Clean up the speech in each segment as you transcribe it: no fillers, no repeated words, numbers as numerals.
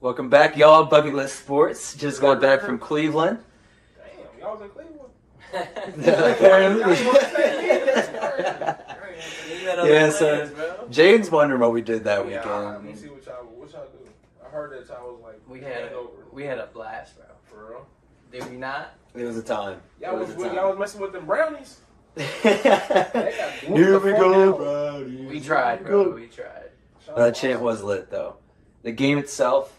Welcome back, y'all. Bucket List Sports. Just got back from Cleveland. Damn, y'all was in Cleveland. Yeah, so Jaden's wondering what we did that weekend. Let me see what y'all do. I heard that y'all was like we had a blast, bro. For real? Did we not? It was a time. Y'all was messing with them brownies. Here we go, brownies. We tried, bro. We tried. That chant was lit, though. The game itself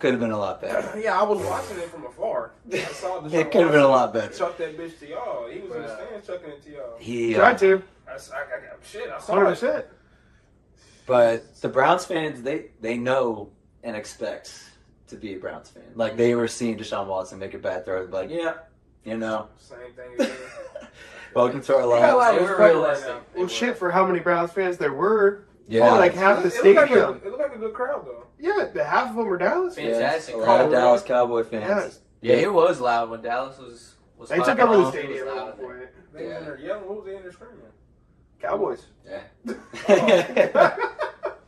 could have been a lot better. Yeah, I was watching it from afar. I saw the It could have been a lot better. Chuck that bitch to y'all. He was in the stands chucking it to y'all. He tried to. I saw 100%. it. But the Browns fans, they know and expect to be a Browns fan. Like, they were seeing Deshaun Watson make a bad throw. Like, yeah, you know. Same thing again. Welcome to our Yeah, lives. like, They were realistic. Well, shit, for how many Browns fans there were. Yeah. Like half the It looked stadium. like a good crowd, though. Yeah, the half of them were Dallas. Fantastic. A lot of crowd. Dallas Cowboy fans. Yeah, it was loud when Dallas was They took popping over the off. It was stadium at loud one in there. point. They in there yelling. What was they in there screaming? Cowboys. Yeah.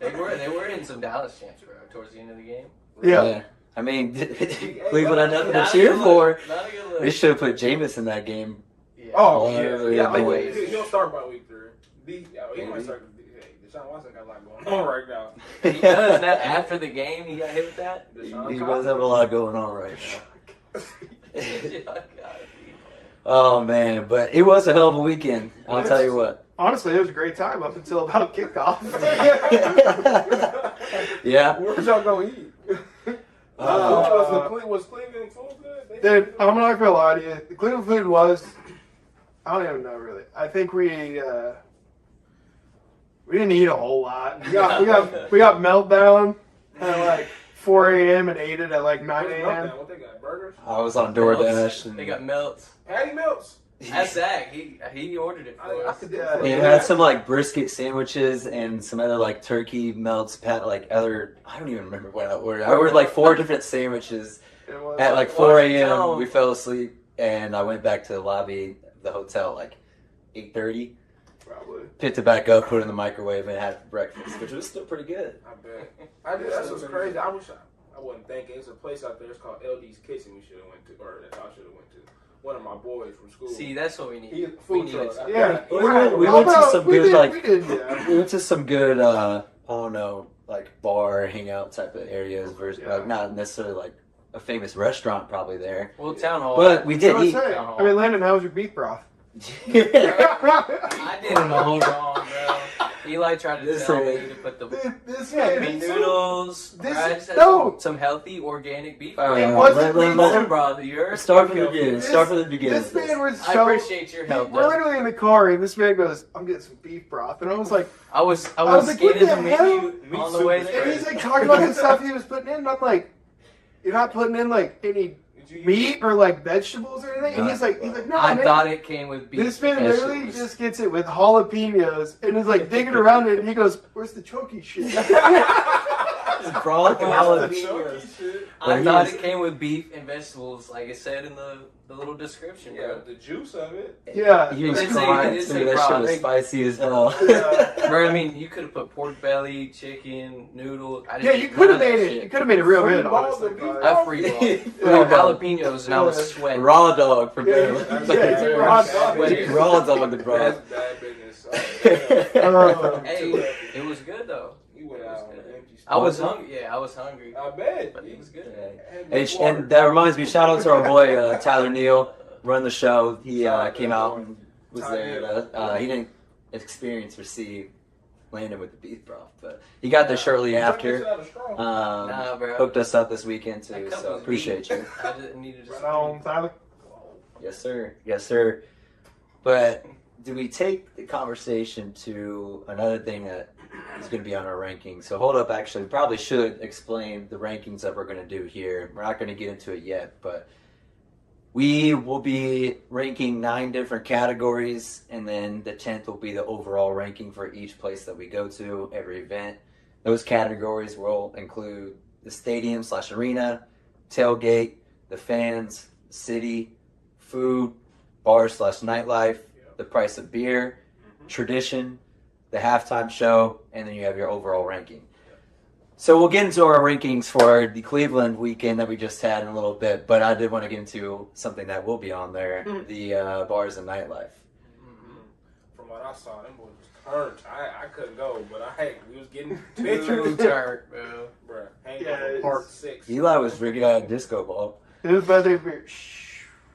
They were in some Dallas chants, bro, towards the end of the game. Yeah. I mean, Cleveland had nothing to cheer for. Not a good look. They should have put Jameis in that game. Yeah. Oh, Yeah. He'll start by week 3. He might start. Hey, Deshaun Watson got a lot going on right now. He does that after the game. He got hit with that. He does have a lot going on right now. Oh, man. But it was a hell of a weekend. I'll tell you what. Honestly, it was a great time up until about kickoff. Yeah. Where'd y'all go eat? Was Cleveland food good? Dude, I'm not gonna lie to you. The Cleveland food was, I don't even know really. I think we didn't eat a whole lot. We got meltdown at like 4 a.m. and ate it at like 9 a.m. What they got? Burgers? I was on DoorDash. They got melts. Patty melts? That's Zach. He ordered it for I us. could do that. It had some like brisket sandwiches and some other like turkey melts, like other. I don't even remember what I ordered. I ordered like 4 different sandwiches It was at like 4 a.m. We fell asleep and I went back to the lobby of the hotel like 8:30. probably. Picked it back up, put it in the microwave, and had it for breakfast, which was still pretty good. I bet. That's what's crazy. I wasn't thinking. There's a place out there. It's called LD's Kitchen. We should have went to, or that I should have went to. One of my boys from school. See, that's what we He need. food We need truck. it. Yeah. We went to some good like yeah. we went to some good I don't know, like bar hangout type of areas versus Yeah. like not necessarily like a famous restaurant probably there. Well, town hall. But we did I eat. mean, Landon, how was your beef broth? I did him all wrong, bro. Eli tried to tell me to put the This beef noodles. This- I just had no. some healthy organic beef. It wasn't Listen, brother, you're Start from the beginning. Start from the beginning. This man was I so. appreciate your help. We're literally in the car, and this man goes, "I'm getting some beef broth," and I was like, I was I was like, what scanning the the hell? menu on the way and there. he's like talking about the stuff he was putting in, and I'm like, "You're not putting in like any meat or like vegetables or anything?" And he's like, "No, I man." thought it came with beef. This man literally vegetables. just gets it with jalapenos and is like digging around it, and he goes, "Where's the chokey shit?" Frolic and olive. I thought it came with beef and vegetables, like it said in the little description, Yeah, bro. the juice of it. Yeah. You It cried did too. say That shit broth. was spicy as hell. Yeah. Bro, I mean, you could have put pork belly, chicken, noodles. I Yeah, didn't you eat could have none of made that it. shit. You could have made it real good, Balls honestly. of beef. I free roll. Yeah. Jalapenos, and I was sweating. Raw dog for Yeah, Bill. yeah, raw dog. Raw dog, bro. That's bad business. Hey, it was good though. You went out on an empty I was hungry. Yeah, I was hungry. I bet. But it was good. Hey, and that reminds me, shout out to our boy Tyler Neal, run the show. He came out and was there. He didn't experience or see Landon with the beef broth, but he got there shortly after. Nah, bro. Hooked us up this weekend That too, cup so was appreciate deep. you. I just needed to. Right on, Tyler. Yes, sir. Yes, sir. But do we take the conversation to another thing that is going to be on our rankings? So hold up, actually, we probably should explain the rankings that we're going to do here. We're not going to get into it yet, but we will be ranking 9 different categories, and then the 10th will be the overall ranking for each place that we go to, every event. Those categories will include the stadium/arena, tailgate, the fans, city, food, bar/nightlife, the price of beer, tradition, the halftime show, and then you have your overall ranking. So we'll get into our rankings for the Cleveland weekend that we just had in a little bit, but I did want to get into something that will be on there, the bars and nightlife. From what I saw, them boys was turned. I couldn't go, but we was getting Too turned, bro. Bruh, Yeah, Part 6. Eli was freaking out a disco ball. It was about to be.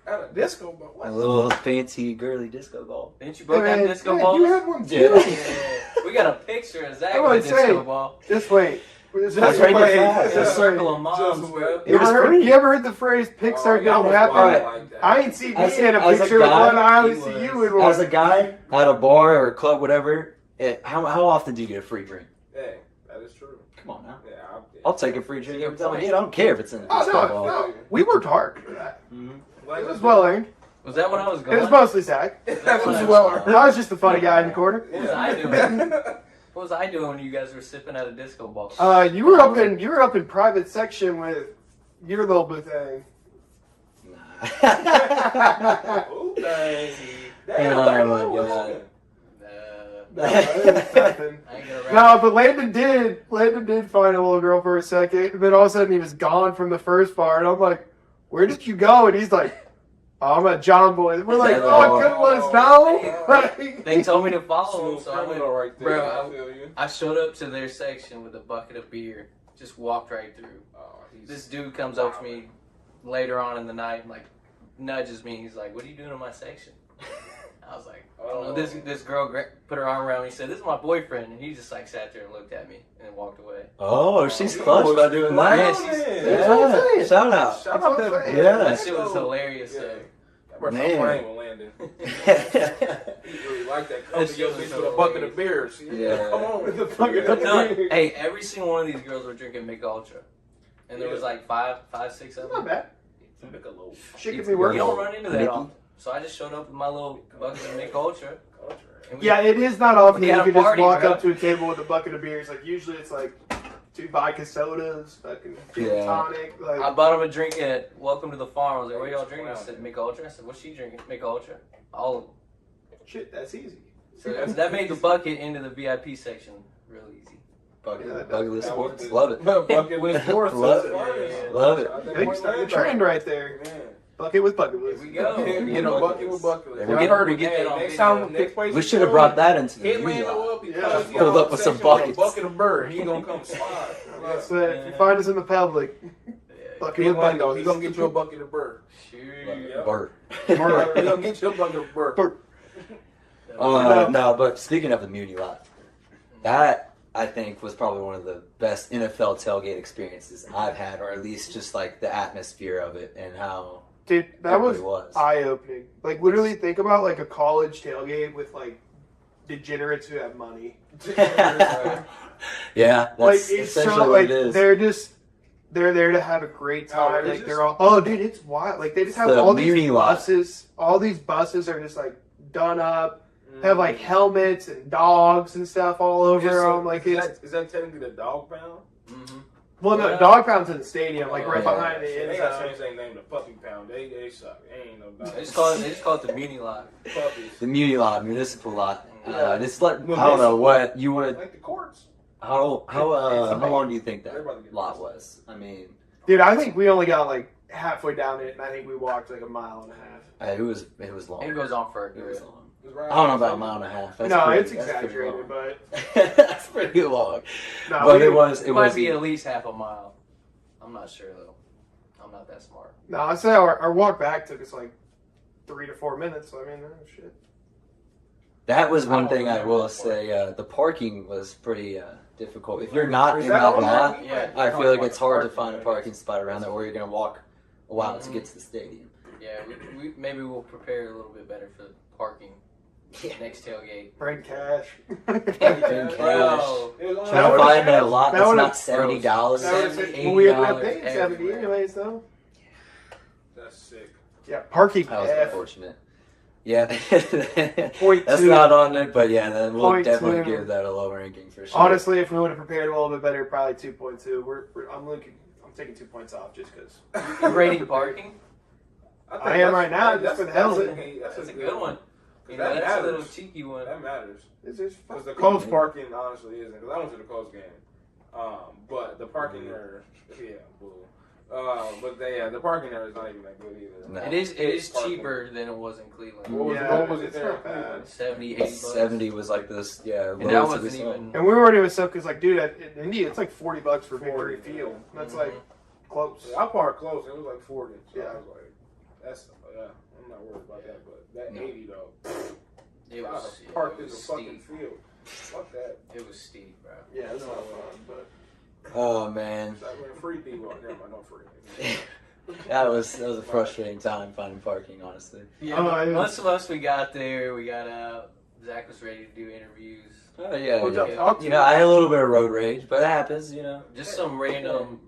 At a disco ball. What? A little fancy, girly disco ball. Didn't you broke that disco yeah, ball? You had one too. Yeah. We got a picture of Zach I with a would say- disco ball. Just wait. Just That's wait. right there. It's a Just circle wait. of moms, Just bro. You ever heard the phrase "pics are y'all gonna was happen"? wild like that. I ain't seen me As in a a picture with guy, one. I only he see was. you in As one. a guy at a bar or a club, whatever, how often do you get a free drink? Hey, that is true. Come on now. Yeah, I'll take a free drink every time I get. I don't care if it's in a Oh disco no, ball. no, we worked hard for that. Like, It was well earned. Was that when I was It going? was mostly Zach. It That was well well I was just the funny guy in the corner. What was I doing? What was I doing when you guys were sipping at a disco ball? You were up in private section with your little boo thing. Ooh, dang. Oh, Damn, my what's God. that? No, it was nothing. I ain't gonna rap. No, but Landon did find a little girl for a second, and then all of a sudden he was gone from the first bar, and I'm like, "Where did you go?" And he's like, "Oh, I'm at John Boy." We're like, "Oh, I couldn't let us know." Like, They told me to follow them, so I went. criminal right there. Bro, I feel you. I showed up to their section with a bucket of beer. Just walked right through. Oh, he's This dude comes up to me later on in the night and like nudges me. He's like, "What are you doing in my section?" I was like, I don't know. This girl put her arm around me and said, "This is my boyfriend," and he just like sat there and looked at me and then walked away. Oh, she's clutch about doing Yeah, that. she's- Yeah, shout out. Shout out to that. Yeah. That shit was hilarious. Yeah. though. That Man. playing with Landon. He really like that. Come That to your shit was bitch with a bucket of hilarious. beers. Yeah. Come on. With the bucket of No, beer. hey, every single one of these girls were drinking Mick Ultra, and there was like five, six of Not them. bad. Michelob. Shit could You be worse. don't run into that Mickey? often. So I just showed up with my little bucket of Mick Ultra. And we- Yeah, it is not often We that had you a can just party, walk bro. up to a table with a bucket of beers. Like usually it's like 2 vodka sodas, fucking gin Yeah. tonic. I Like bought him a drink at Welcome to the Farm. I was like, "What y'all drinking?" I said, "Mick Ultra." I said, "What's she drinking?" "Mick Ultra." All of them. shit, that's easy. So that made the bucket into the VIP section real easy. Bucket list sports. Love it. Bucket list sports. Love That's it. fine. Love it. I think Big we start the landed trend on right there. it. Man. Bucket with bucket Here list. we go. Get a bucket with bucket list. We I get- heard we it. get that on Next video. time, next place We should have brought that into the Hit movie. Lando up. Yeah. He Filled up with some buckets. A bucket of bird. He gonna come slide. That's it. If you find us in the public, bucket Hit with Lando. bucket He list. gonna get you a bucket of bird. Shoot. Bert. He gonna get you a bucket of bird. No, but speaking of the Muni lot, that I think was probably one of the best NFL tailgate experiences I've had, or at least just like the atmosphere of it and how Dude, that was everybody eye opening. Like literally think about like a college tailgate with like degenerates who have money. Yeah, that's Like it's essentially so what like it is. they're there to have a great time. it's Like just- they're all dude, it's wild. Like they just have The all these muni lot. buses. All these buses are just like done up, have like helmets and dogs and stuff all over them. Like it's is that technically the dog pound? Mm-hmm. well no Yeah. dog pounds in the stadium, like right Yeah. behind the They end got zone. change their name to puppy pound. They suck. They ain't no dog. They just call it the Muni Lot. puppies. The Muni lot, municipal lot. Yeah. It's like I don't know what you would. Like the courts. How long do you think that They're about to get lot arrested. was? I mean, Dude, I think we only got like halfway down it, and I think we walked like a mile and a half. it was long. It goes on for a It was good. long. It's right I don't know about a outside. mile and a half. That's No, pretty- it's that's pretty exaggerated, long. but That's pretty long. no, But we- it was. It It might was. be at least half a mile. I'm not sure though. I'm not that smart. No, I'd say our walk back took us like 3 to 4 minutes. So I mean, shit. That was one I thing I don't will remember say. The parking was pretty difficult. If you're not Is in that that on lot, there? Yeah. I feel like it's hard to find a parking spot around there, or you're gonna walk a while to get to the stadium. Yeah, we maybe we'll prepare a little bit better for parking next tailgate. Bring cash. Bring cash. Bro, It was only Trying to would've- find a lot that that's would've- not $70. That would've $70, been- well, we ended up $80 paying 70 everywhere. anyways, though. That's sick. Yeah, parking That was F. unfortunate. Yeah, Point that's two. not on it, but yeah, then we'll Point definitely two. give that a low ranking for sure. Honestly, if we would have prepared a little bit better, probably 2.2. I'm taking 2 points off just because. You rating parking? think I am right now, that's- just for the hell of it. That's a good one. You know, That that's a matters. little cheeky one. That matters. It's just Because the Colts parking honestly isn't. Because I went to the Colts game. But the parking there, boo. The parking there is not even that good either. No. It is cheaper than it was in Cleveland. What was it there? not bad. 70, 80 bucks. 70 was like this, yeah. And that wasn't even. And we weren't even stuck because, like, dude, in India, it's like $40 for Victory Field. That's like close. I parked close. It was like 40. So Yeah. I was like, I'm not worried about that. But that 80 though, It was, parked it in the was fucking steep. field. Fuck that. It was steep, bro. Yeah, it's not fun, but. Oh, man. It's like when free people. Never mind, not free. That was a frustrating time finding parking, honestly. Yeah, yeah. once we got there, we got out. Zach was ready to do interviews. Oh, yeah. What's up, yeah. talk to You know, I had a little bit of road rage, but it happens, you know. Just some random.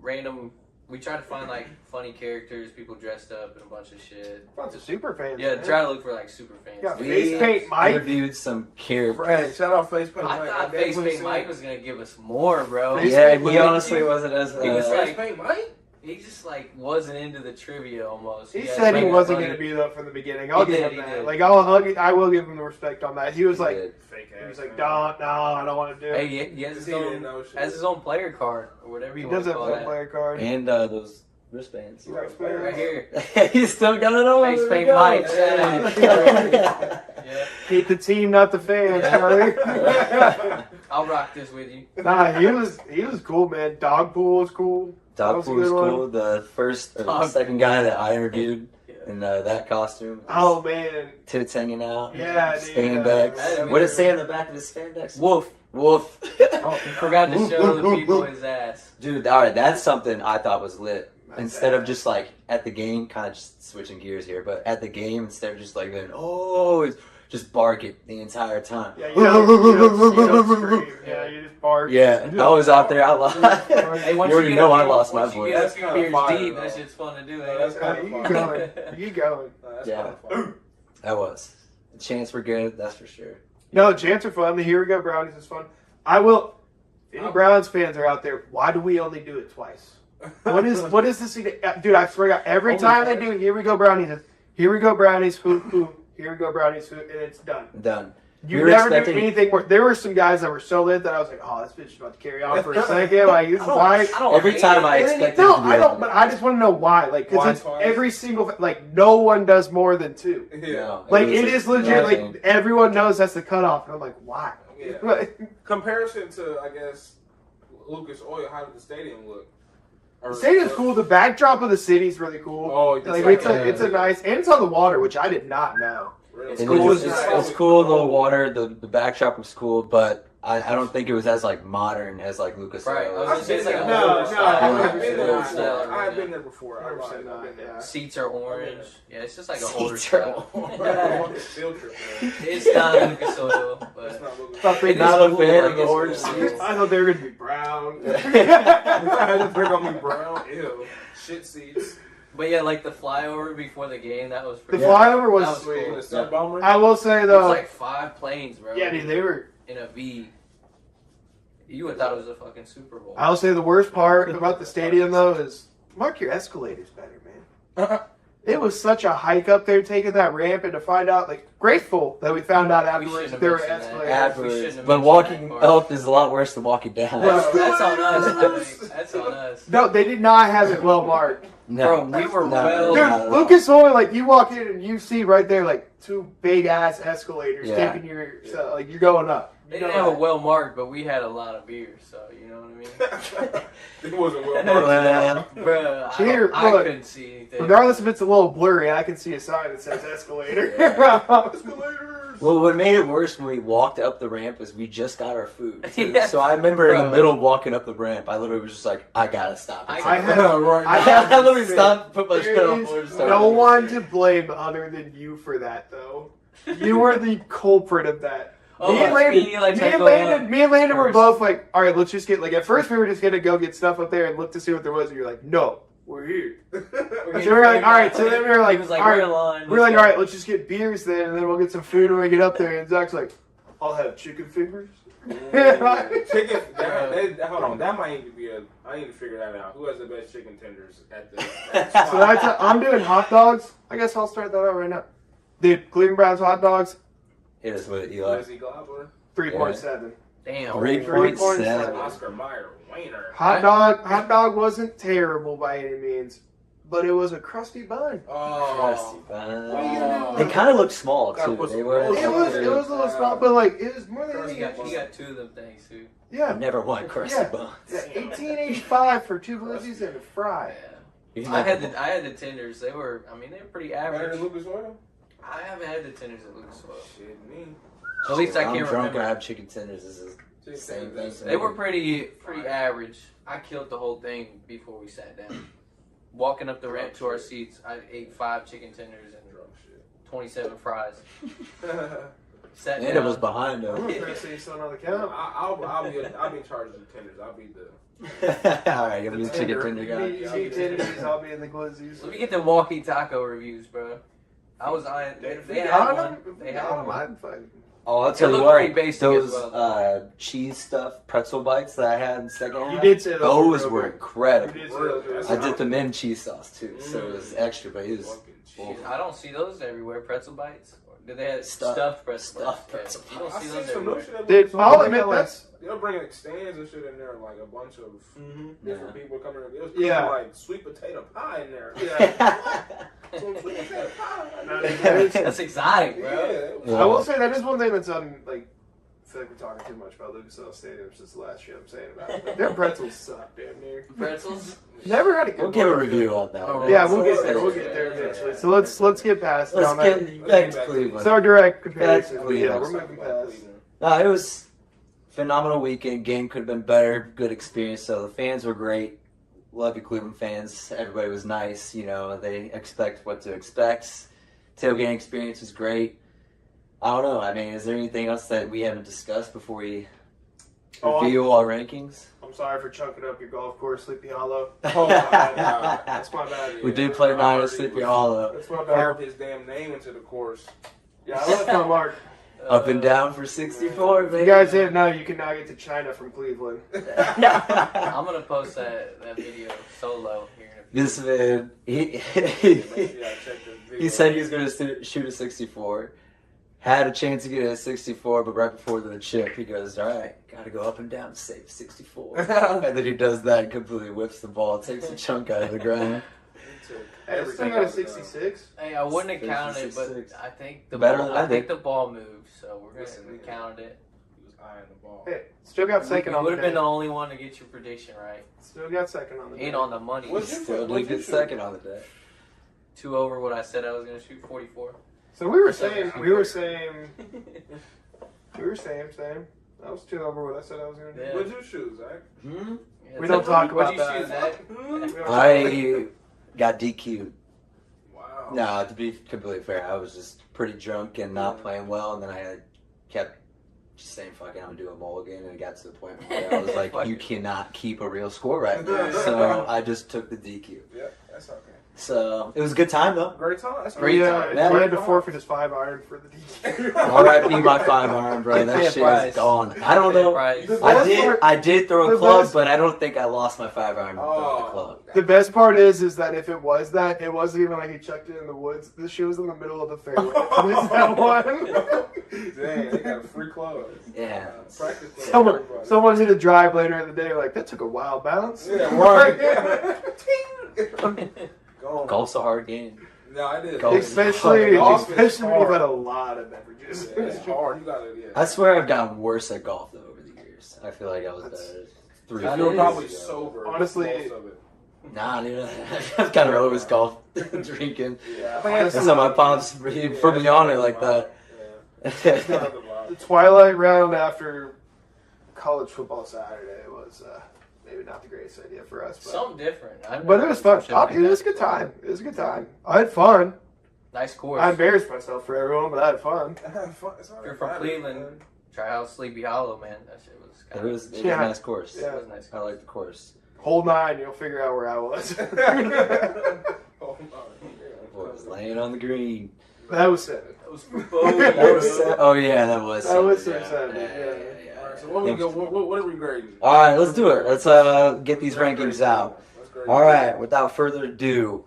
We tried to find like funny characters, people dressed up and a bunch of shit. Bunch of super fans. Yeah, man. try to look for like super fans. Yeah, We Face Paint Mike. interviewed some characters. Right, shout out Facebook. I thought Face Paint Mike was gonna give us more, bro. Face Yeah, Paint he Mike. honestly wasn't as. He was like- Face Paint Mike? He just like wasn't into the trivia almost. He had said he like wasn't funny- going to be though from the beginning. I'll He give did, him he that. did. Like I will give him the respect on that. He was like, Fake he ass. was like, no, I don't want to do it. Hey, he has his He didn't own know shit. has his own player card or whatever He you does want to have call a that. player card. And those wristbands. Right Right here. He's still got it on. Face There we Paint go. Mike, shout out. Yeah. Yeah, Keep the team, not the fans, Charlie. I'll rock this with you. Nah, he was cool, man. Dog pool was cool. That Dog was a Pool was good one. cool. The first or the Dog second guy that I interviewed Yeah. in that costume. Oh man, Tits hanging out. yeah, dude. Spandex. What did it say on the back of his spandex? Wolf. Wolf. Forgot to show the people his ass. Dude, all right, that's something I thought was lit. Instead of just like at the game, kind of just switching gears here, but at the game, instead of just like going, oh, it's just bark it the entire time. Yeah, you don't scream. Yeah, you just bark. Yeah, I was out there. I lost. Hey, once You already get know up- I lost my once you voice. get a few That's kinda beers fire, deep, though. that shit's fun to do. That's Ain't kind it? of You fun. going? You going? That's Yeah. kind of fun. That was. The chants were good, that's for sure. No, the chants are fun. The Here We Go Brownies is fun. I will. If any Browns fans are out there, why do we only do it twice? What is this? Dude, I swear to God, every time they do Here We Go Brownies, it's Here We Go Brownies, hoop, hoop. Here We Go Brownies, hoop, and it's done. Done. You We were never do expecting- anything more. There were some guys that were so lit that I was like, oh, this bitch is about to carry on for a second. Like, this is why. Every time I And then- expected no, it to be I don't. over. But I just want to know why. Like, Why because it's twice? every single like no one does more than two. Yeah. No, Like was it is legit. nothing. Like everyone knows that's the cutoff. And I'm like, why? Yeah. Like, Comparison to, I guess, Lucas Oil, how did the stadium look? the stadium's cool. The backdrop of the city's really cool. Oh, Like it's a nice, and it's on the water, which I did not know. Really? It's And cool. it's cool. The water, the backdrop was cool, but I don't think it was as like modern as like Lucas Right, Oil. I was gonna say it's like a No, old no, style. I've been there Old style, before. I've yeah. been there before. I lied. 100% I've been there. yeah. Seats are orange. Yeah, it's just like an older Seats are style. orange. Field trip, man. It's not Lucas Oil, It's but not Lucas. Thought they it is Not a cool, fan like, of the it's orange cool. seats. I thought they were gonna be brown. They're gonna be brown. Ew. Shit seats. But yeah, like the flyover before the game, that was The pretty. flyover That was was sweet. cool. The sub bomber. I will say It was though, like 5 planes, bro. yeah, dude, they were. In a V. You would thought it was a fucking Super Bowl. I'll say the worst part about the stadium though is mark your escalators better, man. It was such a hike up there taking that ramp, and to find out, like, grateful that we found out afterwards shouldn't have that there were mentioned that. escalators. We Afterwards, shouldn't have but mentioned walking that part. up is a lot worse than walking down. Well, That's on us. I think. That's on us. No, they did not have it well marked. No, Bro, we were no, well- not at Dude, all. Lucas Oil, like, you walk in and you see right there, like, 2 big ass escalators Yeah. taking your, so, like, you're going up. They You didn't know have a that. well marked, but we had a lot of beers, so you know what I mean. It wasn't well. Well, Bro, Here, I look. couldn't see anything. Regardless if it's a little blurry, I can see a sign that says escalator. Escalators. well, what made it worse when we walked up the ramp was we just got our food. too. Yeah. So I remember in Bro. the middle of walking up the ramp, I literally was just like, I gotta stop. I had- right. I literally stopped, put my There foot on is floor, and started. no one to blame other than you for that, though. You were the culprit of that. Oh, me and speedy, like, take a look Me and Landon were first. both like, all right, let's just get, like, at first we were just going to go get stuff up there and look to see what there was. And you're like, no, we're here. So we were like, all right, so then we were like, He was like, all we're right, in line. we're like, all right, let's just get beers then, and then we'll get some food when we get up there. And Zach's like, I'll have chicken fingers. Chicken. Hold on. That might need to be I need to figure that out. Who has the best chicken tenders at the? So I'm doing hot dogs. I guess I'll start that out right now. Dude, Cleveland Browns hot dogs, It is what Eli. Leslie Globler. 3.7. Damn. 3.7. Oscar Mayer Wiener. Hot dog wasn't terrible by any means, but it was a crusty bun. Crusty Oh. bun. What are you gonna do? They kind of look small Gotta too. put They some were. rolls It was a little small, but like it was more than You anything. got 2 of them things, too. I Yeah, never want crusty Yeah. buns. yeah, 1885 for 2 glizzies and a fry. You I never- had the tenders. They were pretty Better average. than Lucas Oil? I haven't had the tenders at Lucas Oil. Shit, me. At least I I'm can't drunk. remember. I have chicken tenders. This is Chicken Same tenders, thing. They were pretty average. I killed the whole thing before we sat down. Walking up the ramp to our seats, I ate 5 chicken tenders and drunk shit. 27 fries. Sat and it down. was behind I'm them. gonna press these on the count. I'll be in charge of the tenders. I'll be the. All right, you'll be the chicken tender You guy. eat tenders, I'll be in the glizzies. Let me get the walkie taco reviews, bro. I was eyeing. They had I one. don't They know. had I don't one. mind fighting. Oh, I'll tell It you looked what. pretty basic Those as well. cheese stuffed pretzel bites that I had in second You half, did say those real were good. incredible. You did say those were That's I good. did them in cheese sauce too, so it was extra, but it was Fucking Shit, shit. I don't see those everywhere. Pretzel bites. Did they have Stuffed- stuffed pretzel stuffed bites? pretzel Yeah, you don't I see seen those some new everywhere. shit. that Dude, looks I'll so- admit that's They'll bring like stands and shit in there, like a bunch of different people coming in. It was Yeah. like sweet potato pie in there. Some sweet potato pie. No, that is- That's exotic, bro. Yeah. I will say that is one thing that's on like. I feel like we're talking too much about Lucas Oil Stadium since the last year I'm saying about it. But their pretzels suck, damn near. Pretzels. Never had a good We'll give a one. review on that. Oh, one. Yeah, we'll get there. We'll get there eventually. So let's get past it Let's on that. get back to Cleveland. It's our direct comparison. Back to Yeah, Cleveland. we're moving past. No, it was phenomenal weekend. Game could have been better. Good experience. So the fans were great. Love you, Cleveland fans. Everybody was nice. You know, they expect what to expect. Tailgating experience was great. I don't know. I mean, is there anything else that we haven't discussed before we reveal our rankings? I'm sorry for chunking up your golf course, Sleepy Hollow. Oh my god. That's my bad. We did play 9 at Sleepy Hollow. That's my Carved bad. his damn name into the course. Yeah, I left my mark. Up and down for 64, If baby. you guys didn't know, you can now get to China from Cleveland. I'm gonna post that video solo here. In a few This man, Yeah, check the video. he said he was going to shoot a 64. Had a chance to get a 64, but right before the chip, he goes, all right, got to go up and down to save 64. And then he does that and completely whips the ball, takes a chunk out of the ground. Hey, it's still got a 66. Hey, I wouldn't have counted, but 66. I think the Better ball, than I I think did. the ball moved, so we're Listen, gonna we man. counted it. He was eyeing the ball. Hey, still got second You on would the have been day. the only one to get your prediction right. Still got second on the day. Ain't on the money. What's your- Still what'd did you get shoot? second on the day. 2 over what I said I was gonna shoot 44. So we were saying. Same. I was 2 over what I said I was going to do. Yeah. What'd you shoot, Zach? Hmm? Yeah, We don't so talk what'd about you that. shoot, Zach? We don't talk I got DQ'd. Wow. No, to be completely fair, I was just pretty drunk and not playing well, and then I kept just saying, fuck it, I'm going to do a mulligan, and it got to the point where I was like, Fuck you it. cannot keep a real score right now. So I just took the DQ. Yeah, that's okay. So it was a good time, though. Great time. That's Great Yeah, time. he Yeah. had to forfeit his 5 iron for the DQ. R.I.P. my 5 iron, bro. That Fair shit price. is gone. I don't know. Price. The I best did. part- I did throw a the club, best- but I don't think I lost my 5 iron with the Oh. club. The best part is that if it was that, it wasn't even like he chucked it in the woods. The shit was in the middle of the fairway. Missed that one. Dang, they got free clothes. Yeah. Practice clothes. Someone, everybody. someone hit a drive later in the day, like, that took a wild bounce. Yeah, right. Go Golf's a hard game. No, it is. Golf. Especially Golf is when you've hard. had a lot of beverages. Yeah, it's hard. You gotta, yeah. I swear I've gotten worse at golf though over the years. I feel like I was That's- better 3 I or know 4 You're probably years ago. sober. Honestly- most of it. Nah, dude. I've kind of always golf drinking. Yeah. That's how my pops put me on it like that. Yeah. The twilight round after college football Saturday was maybe not the greatest idea for us. But, Something different. but it was fun. It was a good time. It was a good time. I had fun. Nice course. I embarrassed myself for everyone, but I had fun. It's not If you're that from bad, Cleveland, man. try out Sleepy Hollow, man. That shit was It kind of. was a Yeah. nice course. Yeah. It was nice. I like the course. Hole 9, you'll figure out where I was. Oh, my. Boy, was laying on the green. That was 7. That was for That was oh yeah, that was. That was yeah. seven, yeah. All right, so what we go? What are we grading? All right, let's do it. Let's get these rankings out. Let's grade All right, without further ado,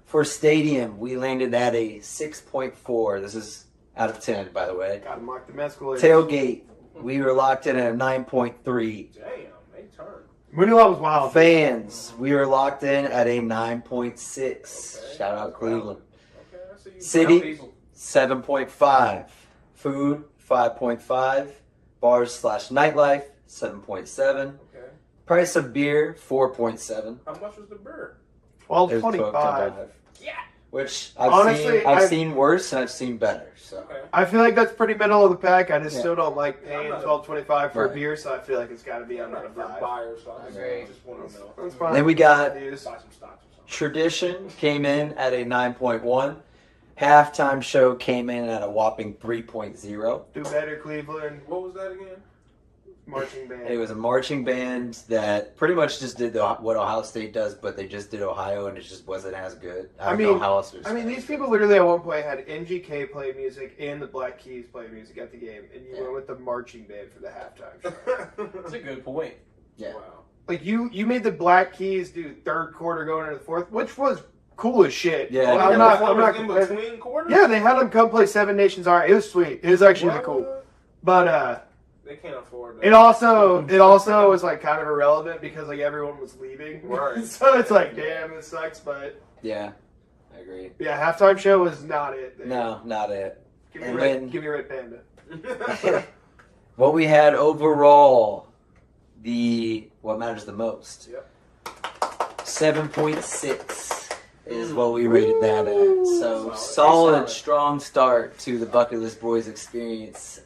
for stadium, we landed at a 6.4. This is out of 10, by the way. Got to mark the mescaline. Tailgate, we were locked in at a 9.3. Damn, they turned. Mooney Law was wild. Fans, we were locked in at a 9.6. Okay. Shout out Cleveland. Okay, I see you. City, 7.5. Food, 5.5. Bars/nightlife, 7.7. Okay. Price of beer, 4.7. How much was the beer? It was 12.25. Yeah. Which Honestly, I've seen worse and I've seen better. So Okay. I feel like that's pretty middle of the pack. I just Yeah. still don't like Yeah, I'm paying not a- $12.25 for a Right. beer, so I feel like it's got to be I'm under not a the big 5. buyer, so I Agree. just want to know. That's fine. then we got Buy some stocks or something. Tradition came in at a 9.1. Halftime show came in at a whopping 3.0. Do better, Cleveland. What was that again? Marching band. It was a marching band that pretty much just did what Ohio State does, but they just did Ohio, and it just wasn't as good. I don't know how else to I mean, describe these it. people literally at one point had MGK play music and the Black Keys play music at the game, and you went with the marching band for the halftime show. That's a good point. Yeah. Wow. Like you made the Black Keys do third quarter going into the fourth, which was cool as shit. Yeah. I'm not in complaining. between quarters. Yeah, they had them come play Seven Nations Army. It was sweet. It was actually really cool. What? But They can't afford that. it also was like kind of irrelevant because like everyone was leaving. Right. So it's like, damn, it sucks. But Yeah, I agree. yeah, halftime show was not it. There. No, not it. Give me And red, then- give me Red Panda. What we had overall, what matters the most. Yep. 7.6 is what we rated that at. So Solid. solid, strong start to the Bucket List Boys experience.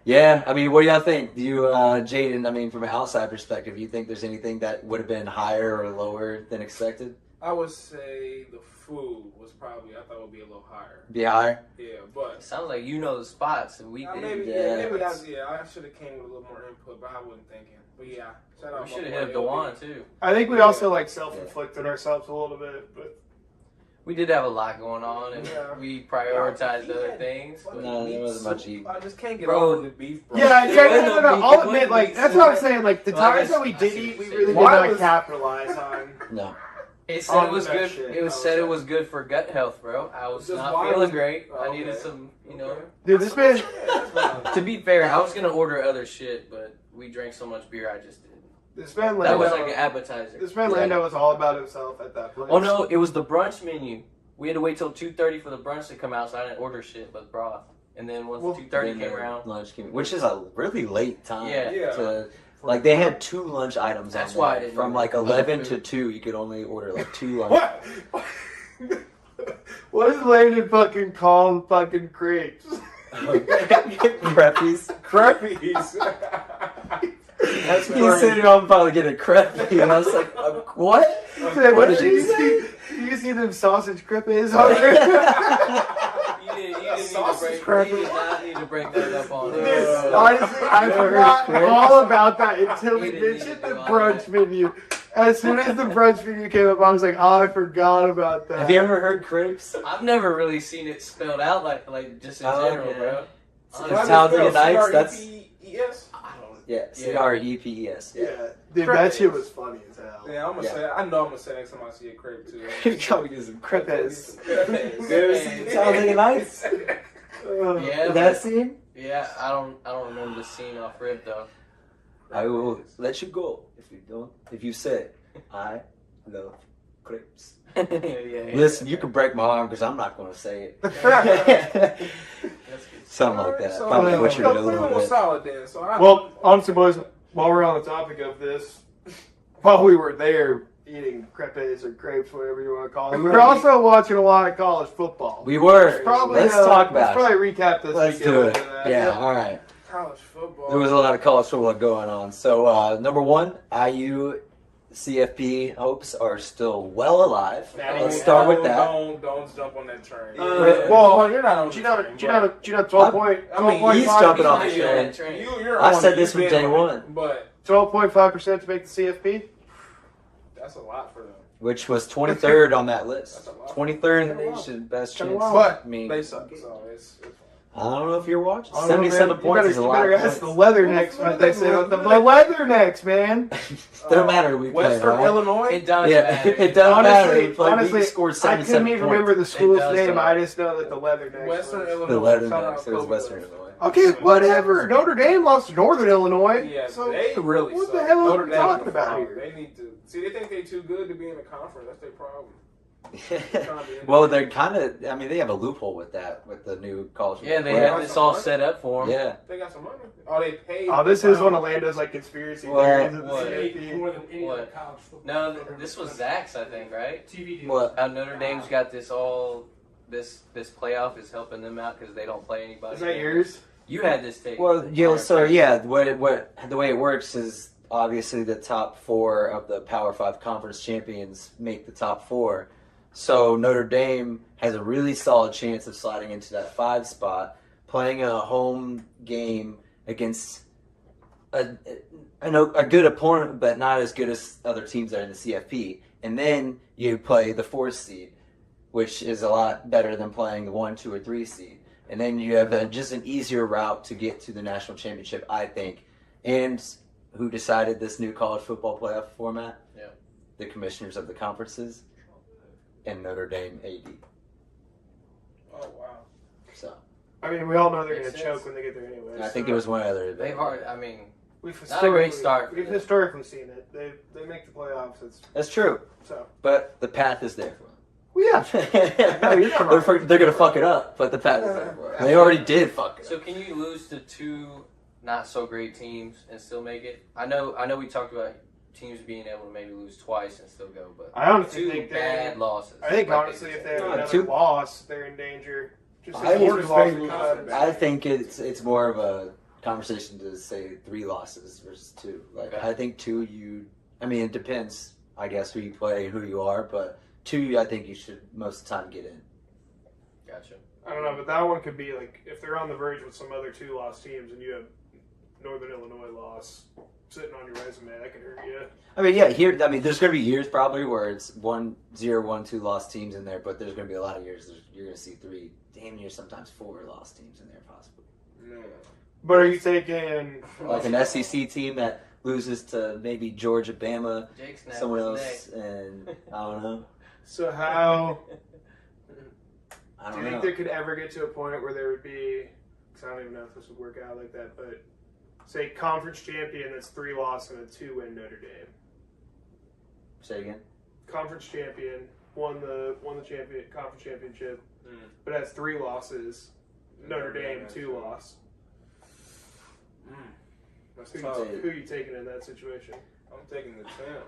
Yeah, I mean, what do y'all think? Do you, Jaden, I mean, from an outside perspective, you think there's anything that would have been higher or lower than expected? I would say the food was probably, I thought would be a little higher. Be higher? Yeah, but Sounds like you know the spots, and we did. maybe I should have came with a little more input, but I wasn't thinking. But yeah, shout out. We should my have hit boy, up LB. Dewan too. I think we also like self-inflicted ourselves a little bit, but We did have a lot going on, and Yeah. we prioritized other things. Fucking No, there meat wasn't soup. much eating. I just can't get Bro. over the beef, bro. yeah, It yeah, wasn't no. meat, I'll it wasn't admit, like meat that's soup. what I'm saying. Like the Well, I times guess that we I did see eat, what we you're really did saying. Why not was- capitalize on. No. It said it was that good. shit. It was said it was good for gut health, bro. I was Just not why feeling was- great. I Okay. needed some, Okay. Dude, this man. Yeah, that's fine. To be fair, I was gonna order other shit, but we drank so much beer, I just didn't. This man That was Lando. like an appetizer. This man Yeah. Lando was all about himself at that point. Oh no, it was the brunch menu. We had to wait till 2:30 for the brunch to come out, so I didn't order shit but broth. And then once Well, 2:30 Then came the around, lunch came, which is a really late time. Yeah. Yeah. Like they had 2 lunch items. That's on why I there. didn't From order like other 11 to food. 2, you could only order like 2 lunch. What? What does Landon fucking call fucking crepes? Creppies. Creppies. That's He crazy. said, "I'm probably getting a crepe," and I was like, "What?" He said, What did did you he say? see? You see them sausage crepes on there? you didn't sausage you did not need to bring that up on Dude, there. honestly, I Never forgot heard crepes. all about that until He we didn't need mentioned to the do all brunch that. menu. As soon as the brunch menu came up, I was like, oh, I forgot about that. Have you ever heard crepes? I've never really seen it spelled out like just in Oh, general, yeah. bro. It sounds like a nice. That's C-R-E-P-E-S? I don't. yeah. CREPES. Yeah, dude, that shit was funny as hell. Yeah, I'm gonna Yeah. say. I know I'm gonna say next time I see a crepe too. Go get some Crepes. Crepes. It sounds like a nice. Yeah, That but- scene? Yeah, I don't remember the scene off rip though. I will let you go if you don't. If you say, "I love crepes." yeah. Listen, you can break my arm because I'm not going to say it. That's good. Something like that. So, Probably yeah. butchered it a Cleveland little was bit. solid then. So Well, honestly, boys, while we're on the topic of this, while we were there eating crepes or crepes, whatever you want to call it, we were also watching a lot of college football. We were. Probably, Let's talk let's about it. probably recap this Let's weekend do it. over that. Yeah, all right. college football. There was a lot of college football going on. So, number 1, IU CFP hopes are still well alive. Let's start with that. Don't jump on that train. Well, you're not on do you the know, train, do you know 12.5 he's jumping off the He's train. on that train. You're I on said it. this You've from been day on one. it, but 12.5% to make the CFP? that's a lot for them. Which was 23rd on that list. That's a lot. 23rd in the nation, best Kinda chance. wild. But I mean, they suck. So it's fine. I don't know if you're watching. I don't know, 77 man. points is a You lot better of ask points. the Leathernecks what they say about the Leathernecks, man. Don't matter who we play, Western right? Illinois. It does Yeah, matter. it doesn't matter. Honestly, We played, honestly, we scored I 77 couldn't even points. remember the school's does name. suck. I just know that the Leathernecks. Western was- Illinois. The Leathernecks. Shout out It was Kobe Western West. Illinois. Okay, whatever. Notre Dame lost to Northern Illinois. Yeah, So they really what suck. the hell are Notre we Dame's talking the about problem. here? They need to see. They think they're too good to be in a conference. That's their problem. Well, they're kind of. I mean, they have a loophole with that with the new college. Yeah, they football. have this all set up for them. Yeah. They got some money. Oh, they paid. Oh, this is one of Lando's like conspiracy Well, theories. of the what? CFP. More than any other What? college football. No, program this in was the country. Zach's, I think, right? TV deal. What? How Notre Dame's got this all. This playoff is helping them out because they don't play anybody. Is that yours? You had this take. Well, yeah. So yeah, what the way it works is obviously the top 4 of the Power 5 conference champions make the top 4. So Notre Dame has a really solid chance of sliding into that 5 spot, playing a home game against a good opponent, but not as good as other teams that are in the CFP. And then you play the 4th seed, which is a lot better than playing the 1, 2, or 3 seed. And then you have just an easier route to get to the national championship, I think. And who decided this new college football playoff format? Yeah. The commissioners of the conferences and Notre Dame AD. Oh wow. So I mean, we all know they're going Makes to sense. choke when they get there anyway. I think it was one other. They've hard. I mean, We've not a great start. We've historically seen it. They make the playoffs. It's That's true, so. but the path is there for them. Well, yeah. No, you're right. they're going to fuck it up, but the path is there for them. They already did fuck it so up. can you lose to 2 not so great teams and still make it? I know we talked about teams being able to maybe lose twice and still go, but I honestly 2 think bad losses. I think like honestly, they if they have No, another 2 loss, they're in danger. Just I as think Florida's it's lost very to confident. I think it's more of a conversation to say 3 losses versus 2. Like Okay. I think 2 I mean it depends I guess who you play and who you are, but 2 I think you should most of the time get in. Gotcha. I don't know, but that one could be like if they're on the verge with some other 2-loss teams, and you have Northern Illinois loss sitting on your resume, that could hurt you. I mean there's going to be years probably where it's 1-0, 1-2 lost teams in there, but there's going to be a lot of years you're going to see 3, damn near sometimes 4 lost teams in there possibly. Man. But are you taking? Like an SEC team that loses to maybe Georgia, Bama, Jake snapped someone his else, and I don't know. So how I do don't you think know. there could ever get to a point where there would be? Because I don't even know if this would work out like that, but say conference champion that's 3 loss and a 2-win Notre Dame. Say again. Conference champion won the conference championship, Mm. but has 3 losses. Notre Dame 2 loss. That's Who tough. you taking in that situation? I'm taking the champ.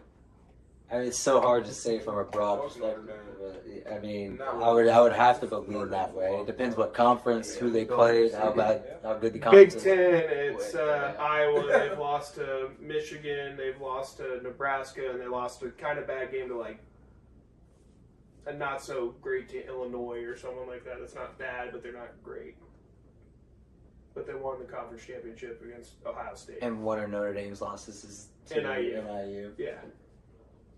I mean, it's so hard to say from a broad Fuck perspective. Notre But, I mean, Not I would have to believe that way. It depends what conference, who they played, how good the conference Big is. Ten, it's Iowa. They've lost to Michigan. They've lost to Nebraska, and they lost a kind of bad game to like a not so great team, Illinois or someone like that. That's not bad, but they're not great. But they won the conference championship against Ohio State. And one of Notre Dame's losses is to NIU. NIU. Yeah.